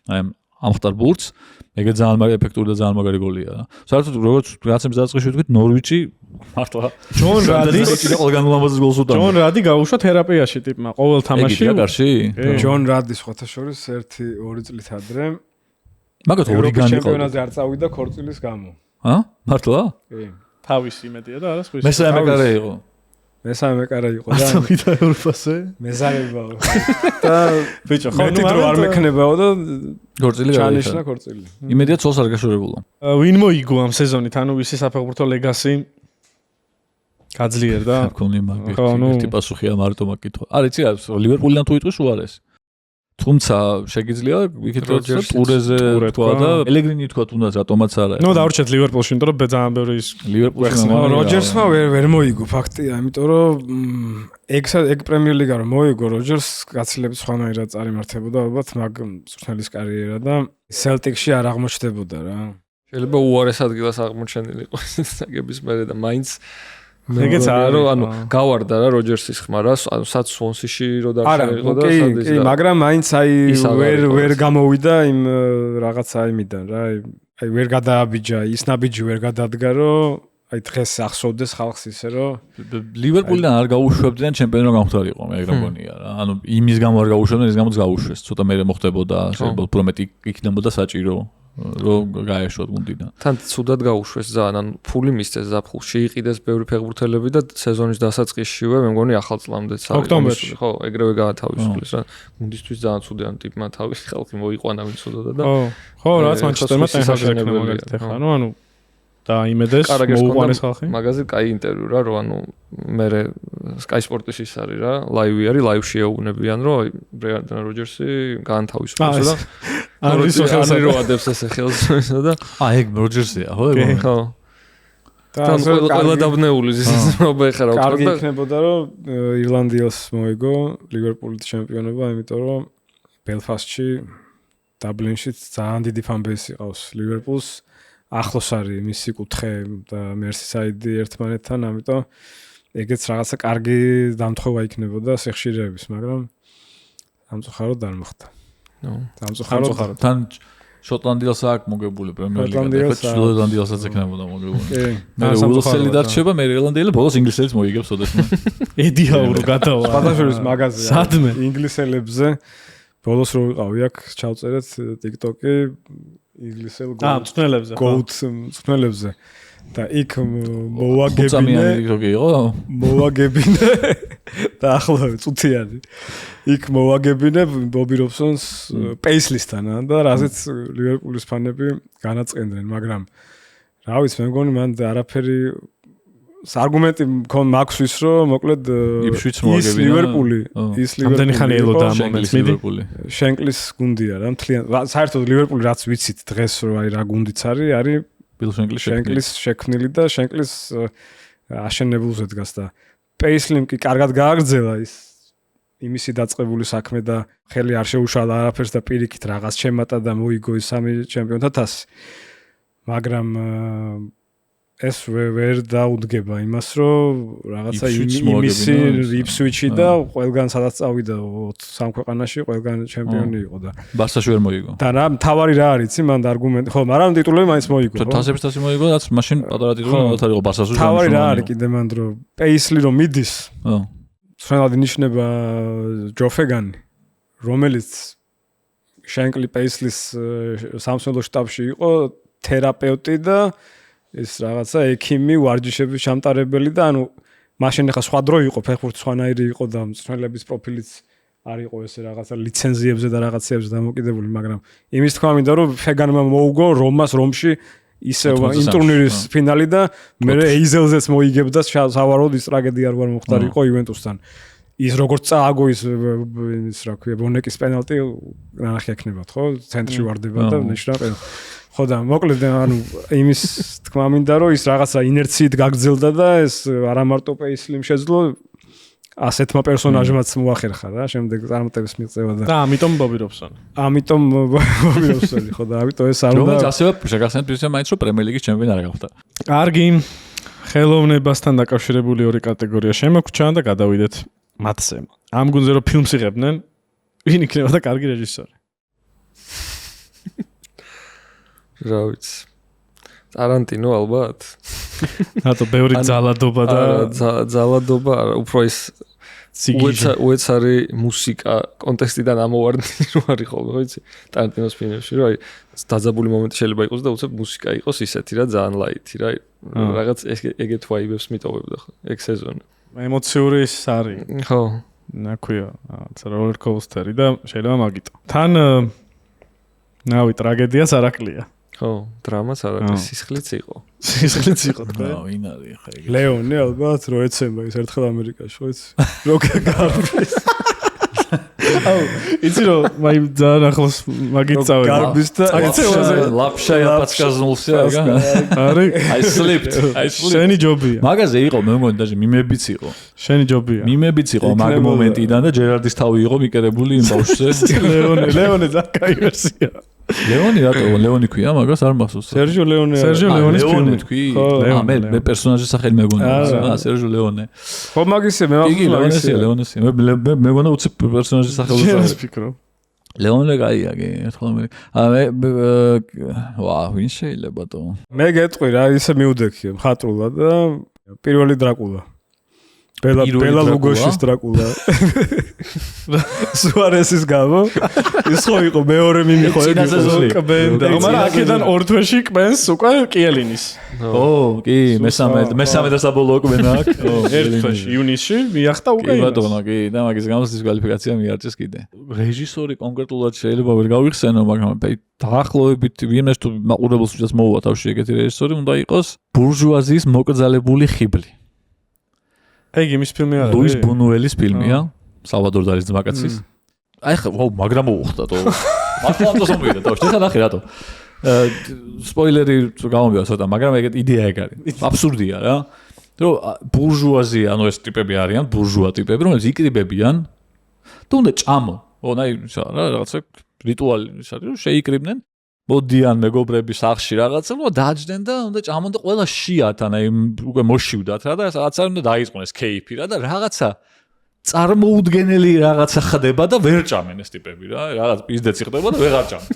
აი ამხტარ ბურთს ეგეც ძალიან ეფექტური და ძალიან მაგარი გოლია რა საერთოდ როგორც რაღაცებს დაწყეში ვთქვით ნორვიჩი მართლა ჯონ რადის ყველგან ულამაზეს გოლს უტანს ჯონ რადი გაუშვა თერაპიაში ტიპმა ყოველ თამაში ჯონ რადის ხოთა შორის 1-2 წლით ადრე მაგათ ორიგანი იყო ჩემპიონატზე არ წავიდა ქორწილის გამო მართლა კი თავისი იმედია და არა სხვისი მესამე კარე იყო მესამე კარა იყო და ასწავიდა ევროპაზე მეზარებაო და ბიჭო ხო ნუ არ მექნებაო და ქორწილი ჩანიშნა ქორწილი იმედია ცოლს არ გაშორებულა ვინ მოიგო ამ სეზონით ანუ ვისი საფეხბურთო ლეგასი გაძლიერდა მქონი მაგ ერთი პასუხია მარტო მაგ კითხვა არ იცი რა ლივერპულიდან თუ იტყვის უარეს თუმცა შეგიძლია ვიკითხოთ ტურეზე თქვა და პელეგრინი თქვა თუნდაც რატომაც არა ნუ დავრჩეთ ლივერპულში იმიტომ რომ ძალიან ბევრი ის ლივერპულში როჯერსმა ვერ მოიგო ფაქტია იმიტომ რომ ეგ პრემიერ ლიგა რომ მოიგო როჯერს გაცილებით სხვანაირად წარიმართებოდა ალბათ მაგ მწვრთნელის კარიერა და სელტიკში არ აღმოჩნდებოდა რა შეიძლება უარეს ადგილას აღმოჩენილი იყოს საგების მერე და მაინც ეგეც არის ანუ გავარდა რა როჯერსის ხმა რა ანუ სად სვონსიში რო დარჩენილიყო და სად ის კი მაგრამ მაინც აი ვერ გამოვიდა იმ რაღაცა იმიდან რა აი ვერ გადააბიჯა ის ნაბიჯი ვერ გადადგა რომ აი დღეს ახსოვდეს ხალხს ისე რომ ლივერპულიდან არ გაუშვებდნენ ჩემპიონი რომ გამختارიყო მე ეგრე მგონია რა ანუ იმის გამო არ გაუშვებდნენ ის გამოც გაუშვეს ცოტა მე მოხდებოდა შეიძლება უფრო მეტი იქნებოდა საჭირო რომ გაეშვათ გუნდიდან. თან ცუდად გაუშვეს ძალიან, ანუ ფული მისცეს ზაფხულში, იყიდეს ბევრი ფეხბურთელები და სეზონის დასაწყისშივე მე მგონი ახალ წლამდეც არის. ოქტომბერში ხო, ეგრევე გაათავისუფლეს რა. გუნდისთვის ძალიან ცუდი ან ტიპმა თავის ხალხი მოიყვანა ვინც უდოდა და ხო, რაც მანჩესტერმა ტენჰაგს მაგალითად ეხლა, ანუ დაიმედეს მოუყვანეს ხალხი. მაგაზე კაი ინტერვიუ რა, რომ ანუ მე Sky Sport-ის ის არის რა, ლაივი არის, ლაივში ეუბნებიან, რომ ბრენდან როჯერსი გაანთავისუფლეს და არის რო ადებს ესე ხელს და ეგ როჯერსია, ხო? ხო. და ყველა დაბნეული ის მობა ეხარა უყურდა. კარგი იქნებოდა რომ ირლანდიელს მოიგო ლივერპულის ჩემპიონობა, იმიტომ რომ ბელფასტში დაბლინში ძალიან დიდი ფანბეისი ყავს ლივერპულს. ახლოს არის მისი კუთხე და მერსისაიდი ერთმანეთთან, ამიტომ ეგეც რაღაცა კარგი დამთხევა იქნებოდა სიხშირეების, მაგრამ სამწუხაროდ არ მოხდა. სამწუხაროდ თან შოტლანდიელს აქვს მოგებული პრემიერ ლიგა, შოტლანდიელსაც ექნებოდა მოგებული. მე უილსელი დარჩება, მე ირლანდიელი ბოლოს ინგლისელიც მოიგებს ოდესმე. ედიაურო გადავა. სპარტაშორის მაგაზია. სადმე ინგლისელებზე ბოლოს რო ვიყავი აქ ჩავწერეთ TikTok-ი ინგლისელ მწვრთნელებზე. გოუთ მწვრთნელებზე და იქ მოვაგებინე და ახლა წუთიანი იქ მოვაგებინე ბობი რობსონს პეისლისთან და რაზეც ლივერპულის ფანები განაწყენდნენ, მაგრამ რა ვიცი, მე მგონი მან არაფერი არგუმენტი მაქვს ის რომ მოკლედ ის ლივერპული ამდენი ხანი ელოდა ამ მომენტს მიდი შენკლის გუნდია რა მთლიან საერთოდ ლივერპული რაც ვიცით დღეს რომ აი რა გუნდიც არის ბილ შენკლის შექმნილი და შენკლის აშენებულზე დგას და პეისლიმ კი კარგად გააგრძელა ის იმისი დაწყებული საქმე და ხელი არ შეუშალა არაფერს და პირიქით რაღაც შემატა და მოიგო ის 3 ჩემპიონთა თასი მაგრამ ეს ვერ დაუდგება იმას რომ რაღაცა იმისი იფსვიჩი და ყველგან სადაც წავიდა 3 ქვეყანაში ყველგან ჩემპიონი იყო და ბარსაში ვერ მოიგო და რა თავარი რა არის იცი მან არგუმენტი ხო მაგრამ ტიტულები მაინც მოიგო ხო თასების თასი მოიგო რაც მაშინ პატარა ტიტული არ იყო ბარსაში თავარი რა არის კიდე მან რომ პეისლი რომ მიდის სწორად ინიშნება ჯოფეგანი რომელიც შენკლი პეისლის სამსმელო შტაბში იყო თერაპევტი და ეს რაღაცა ექიმი, ვარჯიშების ჩამტარებელი და ანუ მაშინ ახლა სხვა დრო იყო, ფეხბურთი სხვანაირი იყო და მწვრთნელების პროფილიც არ იყო ესე რაღაცა ლიცენზიებზე და რაღაცეებზე დამოკიდებული, მაგრამ იმის თქმა მინდა რომ ფეგანმა მოუგო რომას რომში ისე იმ ტურნირის ფინალი და მე ეიზელზეც მოიგებდა სავარაუდოდ ის ტრაგედია არ ვარ მოხდარიყო იუვენტუსთან. ის როგორც წააგო ის რა ქვია ბონეკის პენალტი ნახე ექნებათ ხო? ცენტრში ვარდება და ნიშნა ხო და მოკლედ ანუ იმის თქმა მინდა რომ ის რაღაცა ინერციით გაგრძელდა და ეს არა მარტო პეისლიმ შეძლო ასეთმა პერსონაჟმაც მოახერხა რა შემდეგ წარმატების მიღწევა და ამიტომ ბობი რობსონი ხო და ამიტომ ეს არ უნდა რომელიც ასევე შეგახსენებთ ისე მაინც რომ პრემიერ ლიგის ჩემპიონი არ გახდა კარგი ხელოვნებასთან დაკავშირებული ორი კატეგორია შემოგვჭა და გადავიდეთ მათზე ამ გუნდზე რომ ფილმს იღებდნენ ვინ იქნება და კარგი რეჟისორი რა ვიცი ტარანტინო ალბათ რატო ბევრი ძალადობა და ძალადობა უფრო ის უეცარი მუსიკა კონტექსტიდან ამოვარდნილი რო არის ხოლმე ხო იცი ტარანტინოს ფილმებში რო აი დაძაბული მომენტი შეიძლება იყოს და უცებ მუსიკა იყოს ისეთი რა ძალიან ლაითი რა რაღაც ეგეთ ვაიბებს მიტოვებდა ხო ეგ სეზონი ემოციური ის არის ხო ნაქვია რაღაცა როლერ კოუსტერი და შეიძლება მაგიტო თან ნავი ტრაგედიას არ აკლია ხო დრამაც არ არის სისხლიც იყო თქვა ვინ არის ხა ეგ ლეონი ალბათ რო ეცემა ის ერთხელ ამერიკაში ხო იცი რო გარბის აუ იცი რომ მაი ძალიან ახლოს მაგით წავედი გარბის და აკეთებაზე ლაფშაი აპაცკაზნულსია არის I slipped შენი ჯობია მაგაზე იყო მე მგონი დაჟე მიმებიც იყო შენი ჯობია მიმებიც იყო მაგ მომენტიდან და ჯერარდის თავი იყო მიკერებული იმ ბავშვზე ლეონე ზაკაი ვერსია ლეონი რატო ლეონი ქვია მაგას არ მახსოვს სერჟიო ლეონის ფილმი თქვი მე პერსონაჟის სახელი მეგონა სერჟიო ლეონე ხო მაგისე მე ლეონესია მე მეგონა უცებ პერსონაჟის სახელი შენს ფიქრობ ლეონე გაია კი ერთხელ მე ვინ შეიძლება თო მე გეტყვი რა ისე მიუდექი მხატვრულად და პირველი დრაკულა ბელა ლუგოშის დრაკულა სუარესის გამო ის ხო იყო მეორე მიმიყო ეგ კბენდა მაგრამ აქედან ორ თვეში კბენს უკვე კიელინის კი მესამე და საბოლოო კბენა აქ ერთ თვეში ივნისში მიახტა უკვე კი ბატონო კი და მაგის გამოს ის კვალიფიკაცია მიარჩეს კიდე რეჟისორი კონკრეტულად შეიძლება ვერ გავიხსენო მაგრამ დაახლოებით ვინმეს თუ მაყურებელს უშავს მოუვა თავში ეგეთი რეჟისორი უნდა იყოს ბურჟუაზიის მოკრძალებული ხიბლი ეგ იმის ფილმი არის ლუის ბუნუელის ფილმია სალვადორ დალის ძმაკაცის აი ხა მაგრამ მოუხდა თო მართლა ამ დროს მომიდა თავში ხა ნახე რატო სპოილერი გამომივა ცოტა მაგრამ ეგ იდეა ეგ არის აბსურდია რა რომ ბურჟუაზია ანუ ეს ტიპები არიან ბურჟუა ტიპები რომელიც იკრიბებიან და უნდა ჭამონ ონაი რა რაღაცა რიტუალი ის არის რომ შეიკრიბნენ მოდიან მეგობრები სახში რაღაცა და დაჯდნენ და უნდა ჭამონ და ყველა შიათ ანუ უკვე მოშივდათ რა და რაღაცა უნდა დაიწყონ ეს кейფი რა და რაღაცა წარმოუდგენელი რაღაცა ხდება და ვერ ჭამენ ეს ტიპები რა რაღაც პიზდეცი ხდება და ვეღარ ჭამენ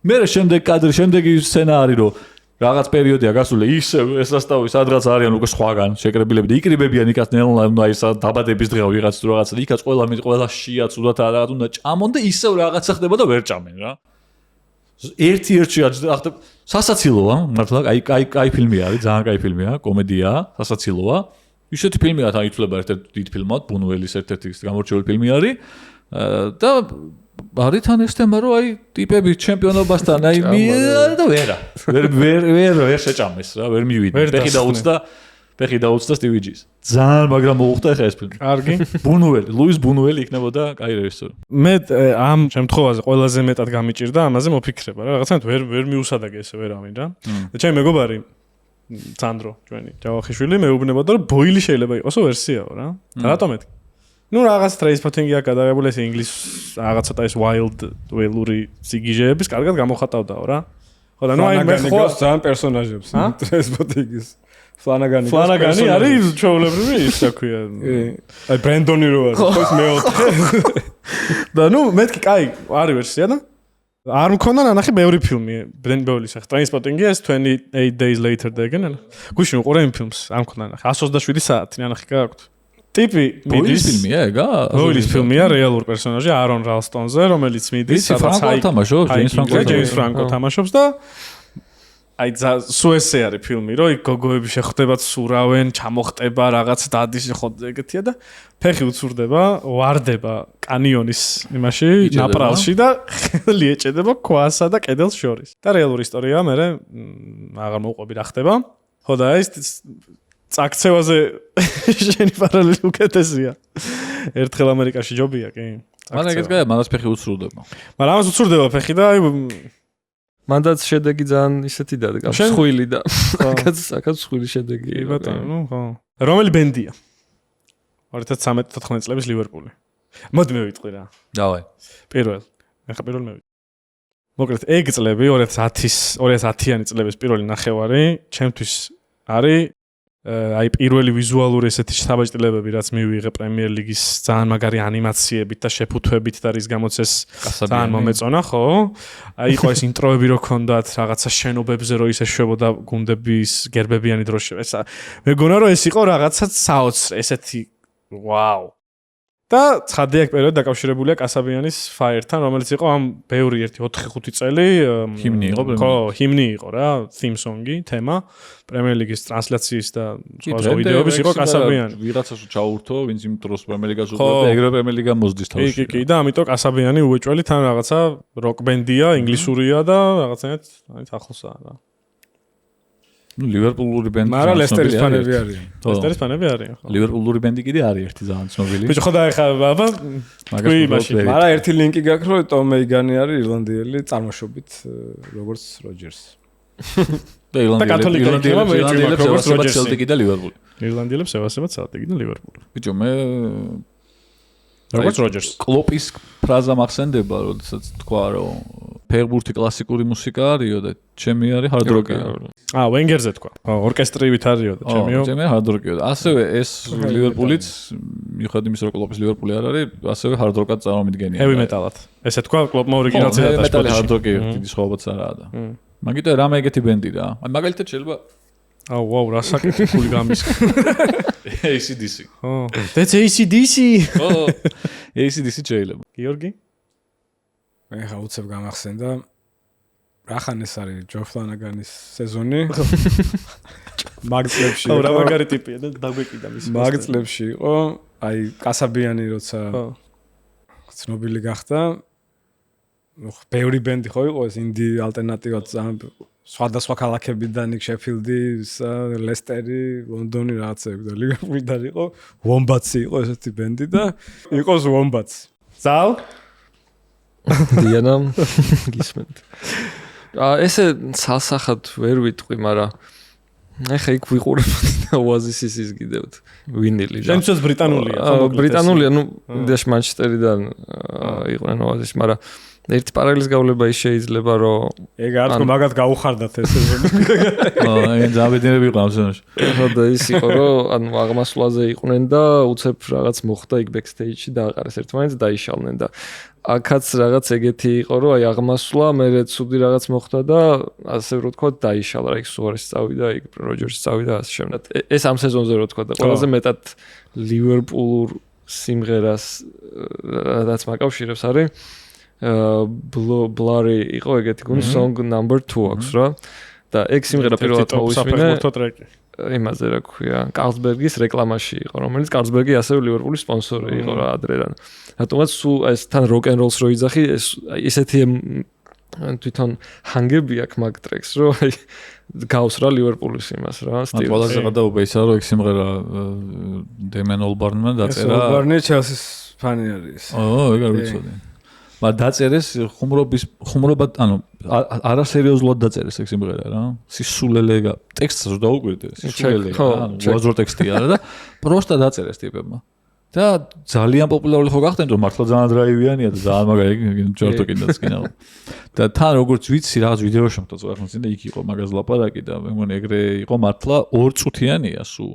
მე შემდეგ კადრი შემდეგი სცენა არის რომ რაღაც პერიოდია გასული ისე ეს რასტავი სადღაც არიან უკვე სხვაგან შეკრებილები და იკრიბებიან იქაც ნელა ის დაბადების დღეა ვიღაც თუ რაღაცა იქაც ყველა შიათ უდათ რაღაც უნდა ჭამონ და ისე რაღაცა ხდება და ვერ ჭამენ რა ერთ-ერთი ახლა სასაცილოა, მართლა კაი ფილმი არის, ძალიან კაი ფილმია, კომედიაა, სასაცილოა. ისეთი ფილმია, თან ითვლება ერთ-ერთ დიდ ფილმად, ბუნუელის ერთ-ერთი გამორჩეული ფილმი არის და არის თან ეს თემა, რომ ტიპები ჩემპიონობასთან და ვერ შეჭამეს რა, ვერ მივიდნენ. ფეხი დაუწდა სტივიჯის. ძალიან მაგრამ მოუხდა ახლა ეს ფილმი. კარგი. ლუის ბუნუელი იქნებოდა კაი რეჟისორი. მე ამ შემთხვევაზე ყველაზე მეტად გამიჭირდა ამაზე მოფიქრება რა. რაღაცნაირად ვერ მიუსადაგე ესე ვერავინ რა. და ჩემი მეგობარი სანდრო ჩვენი ჯავახიშვილი მეუბნებოდა რომ ბოილი შეიძლება იყოსო ვერსიაო რა. რატომ მეთქი? ნუ რაღაც ტრეისპოთინგია გადაღებული ეს ინგლისს რაღაც ცოტა ეს wild ველური სიგიჟეების კარგად გამოხატავდაო რა. ხო და ნუ მე ხო ძალიან პერსონაჟებს ტრეისპოთინგის ფლანაგანი არის ჩვეულებრივი ის რა ქვია. აი ბრენდონი რო არის ხო ეს მეოთხე. და ნუ მეთქი კაი არის ვერსია და არ მქონდა ნანახი ბევრი ფილმი ბელის ახ ტრანსპორტინგი ეს 28 days later და ეგენა გუშინ უყურე იმ ფილმს არ მქონდა ნანახი 127 საათი ნანახი გააქვთ ტიპი მიდის ფილმია ეგა ბოილის ფილმია რეალური პერსონაჟი არონ რალსტონზე რომელიც მიდის სადაც ჯეიმს ფრანკო თამაშობს და აი სუესე არის ფილმი რომ იქ გოგოები შეხვდებათ სურავენ ჩამოხტება რაღაც დადის ხო ეგეთია და ფეხი უცურდება ვარდება კანიონის იმაში ნაპრალში და ხელი ეჭედება ქვასა და კედელს შორის და რეალური ისტორია მე აღარ მოუყვები რა ხდება ხო და ეს წაქცევაზე შენი პარალელი უკეთესია ერთხელ ამერიკაში ჯობია კი მაგრამ ეგეც გაია მანაც ფეხი უცურდება მაგრამ ამას უცურდება ფეხი და აი მანდაც შედეგი ძალიან ისეთი და მსხვილი და აქაც მსხვილი შედეგი. კი ბატონო, ხო. რომელი ბენდია? 2013-14 წლების ლივერპული. მოდი მე ვიტყვი რა. დავაი. პირველ. ეხა პირველ მე ვიტყვი. მოკლედ ეგ წლები 2010-იანი წლების პირველი ნახევარი ჩემთვის არის აი პირველი ვიზუალური ესეთი საბაჭდილებები რაც მივიღე პრემიერ ლიგის ძალიან მაგარი ანიმაციებით და შეფუთვებით და რის გამოც ეს ძალიან მომეწონა ხო აი იყო ეს ინტროები რო ქონდათ რაღაცა შენობებზე რო ისე შვებოდა გუნდების გერბებიანი დროში ეს მეგონა რომ ეს იყო რაღაცა საოცრ ესეთი ვაუ და ცხადია პერიოდი დაკავშირებულია კასაბიანის ფაიერთან რომელიც იყო ამ ბევრი 4-5 წელი ჰიმნი იყო ხო ჰიმნი იყო რა theme song-ი თემა პრემიერ ლიგის ტრანსლაციის და სხვა ვიდეოების იყო კასაბიანი ვიღაცას ჩაურთო ვინც იმ დროს პრემიერ ლიგას უყურებდა ეგრევე პრემიერ ლიგა მოსდის თავში კი და ამიტომ კასაბიანი უეჭველი თან რაღაცა როკ ბენდია ინგლისურია და რაღაცნაირად აი ახლოსაა რა ნუ ლივერპულური ბენდი მაგრამ ლესტერის ფანები არიან ლესტერის ფანები არიან ხო ლივერპულური ბენდი კიდე არის ერთი ძალიან ცნობილი ბიჭო ხო და ეხა აბა თქვი მაშინ მაგრამ ერთი ლინკი გაქვს რომ ტომ მეიგანი არის ირლანდიელი წარმოშობით როგორც როჯერსი და ირლანდიელებს ევასებათ სელტიკი და ლივერპული ირლანდიელებს ევასებათ სელტიკი და ლივერპული ბიჭო მე როგორც როჯერსი კლოპის ფრაზა მახსენდება როდესაც თქვა რომ ფეხბურთი კლასიკური მუსიკა არისო და ჩემი არის hard rock-ია ვენგერზე თქვა ორკესტრივით არისო და ჩემიო ჩემი hard rock-ია ასევე ეს ლივერპულიც მიუხედავად იმისა რომ კლოპის ლივერპული არ არის ასევე hard rock-ად წარმომიდგენია heavy metal-ად ესე თქვა კლოპმა ორიგინალზე და მეტალი hard rock-ი დიდი სხვაობაც არაა და მაგიტო რამე ეგეთი ბენდი რა აი მაგალითად შეიძლება ვაუ რა საკეთებული გამის AC/DC ხო that's AC/DC ხო AC/DC შეიძლება გიორგი მე ხა უცებ გამახსენდა რახან ეს არის ჯო ფლანაგანის სეზონი მაგწლებში ხო რა მაგარი ტიპია და დაგვეკიდა მის მაგწლებში იყო აი კასაბიანი როცა ცნობილი გახდა ნუ ბევრი ბენდი ხო იყო ეს ინდი ალტერნატივად ძალიან სხვადასხვა ქალაქებიდან იქ შეფილდი ლესტერი ლონდონი რაღაცები და ლივერპულიდან იყო ვომბაცი იყო ესეთი ბენდი და იყოს ვომბაც ზალ დიანა გისმენთ ესე სასახად ვერ ვიტყვი მაგრამ ეხა იქ ვიყურებ ოაზისის ის კიდევთ ვინილი და შენც ბრიტანულია ბრიტანულია ნუ დაშ მანჩესტერიდან იყვნენ ოაზისში მაგრამ ერთი პარალელის გავლება ის შეიძლება რომ ეგ არ თქო მაგათ გაუხარდათ ეს სეზონი აი ზაბედნერები იყო ამ სეზონში ხო და ის იყო რომ ანუ აღმასვლაზე იყვნენ და უცებ რაღაც მოხდა იქ ბექსტეიჯში და აყარეს ერთმანეთს დაიშალნენ და აქაც რაღაც ეგეთი იყო რომ აი აღმასვლა მე ცუდი რაღაც მოხდა და ასე რო თქვა დაიშალა რა იქ სუარესი წავიდა იქ როჯერსი წავიდა ასე შემდეგ ეს ამ სეზონზე რო თქვა და ყველაზე მეტად ლივერპულურ სიმღერას რაც მაკავშირებს არის Blurry იყო ეგეთი გუნი Song Number 2 აქვს რა და ეგ სიმღერა პირველად მოვისმინე იმაზე რა ქვია Carlsberg-ის რეკლამაში იყო რომელიც Carlsberg-ი ასევე ლივერპულის სპონსორი იყო რა ადრეიდან რატომაც სულ ეს თან rock and roll-ს რო იძახი ესეთი თვითონ ჰანგები აქვს მაგ ტრეკს რო აი გავს რა ლივერპულის იმას რა სტილს. ყველაზე გადაუბე ისა რომ ეგ სიმღერა დემენ ოლბარნმა დაწერა. ოლბარნი ჩელსის ფანი არის. ეგ არ ვიცოდი. მაგრამ დაწერეს ხუმრობა ანუ არასერიოზულად დაწერეს ეგ სიმღერა რა. სისულელე ტექსტს რო დაუკვირდე სისულელე ანუ უაზრო ტექსტია რა და პროსტა დაწერეს ტიპებმა. და ძალიან პოპულარული ხო გახდნენ რომ მართლა ძალიან დრაივიანია და ძალიან მაგარი ჯორტო კიდაც კიდე. და თან როგორც ვიცი რაღაც ვიდეოში მომწონს ახლა და იქ იყო მაგას ლაპარაკი და მე მგონი ეგრე იყო მართლა 2 წუთიანია სულ.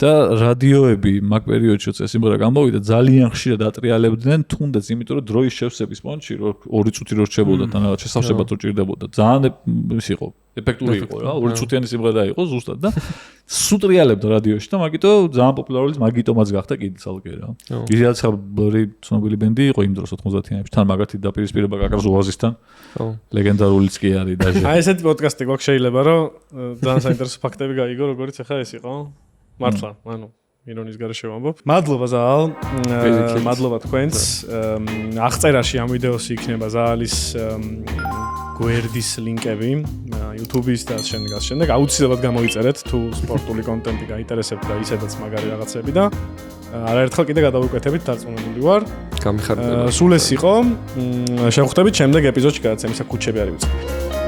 და რადიოები მაგ პერიოდში როცა სიმღერა გამოვიდა ძალიან ხშირად ატრიალებდნენ თუნდაც იმიტომ რომ დროის შევსების პონჩი რომ 2 წუთი რო რჩებოდა თან რაღაც შესავსებად რო ჭირდებოდა ძალიან ის იყო ეფექტური იყო რა 2 წუთიანი სიმღერა იყო ზუსტად და სუტრიალებდა რადიოში და მაგიტო ძალიან პოპულარული მაგიტომაც გახდა კიდე ცალკე რა ისედაც ხაბრი ცნობილი ბენდი იყო იმ დროს 90-იანებში თან მაგათი დაპირისპირება გაკარს ოაზისთან ლეგენდარულიც კი არის დაჟე აი ესეთი პოდკასტი გვაქვს შეიძლება რომ ძალიან საინტერესო ფაქტები გაიგო როგორც ახლა ეს იყო მართლა, ანუ ირონის გარეშე ვამბობ. მადლობა ზაალ. მადლობა თქვენს. აღწერაში ამ ვიდეოს იქნება ზაალის გვერდის ლინკები, YouTube-ის და შემდეგ აუცილებლად გამოიწერეთ თუ სპორტული კონტენტი გაინტერესებთ და ისედაც მაგარი რაღაცები და არაერთხელ კიდე გადავუკვეთებით დარწმუნებული ვარ. გამიხარდა. სულ ეს იყო. შევხვდებით შემდეგ ეპიზოდში, გადაც ემისა ქუჩები არის.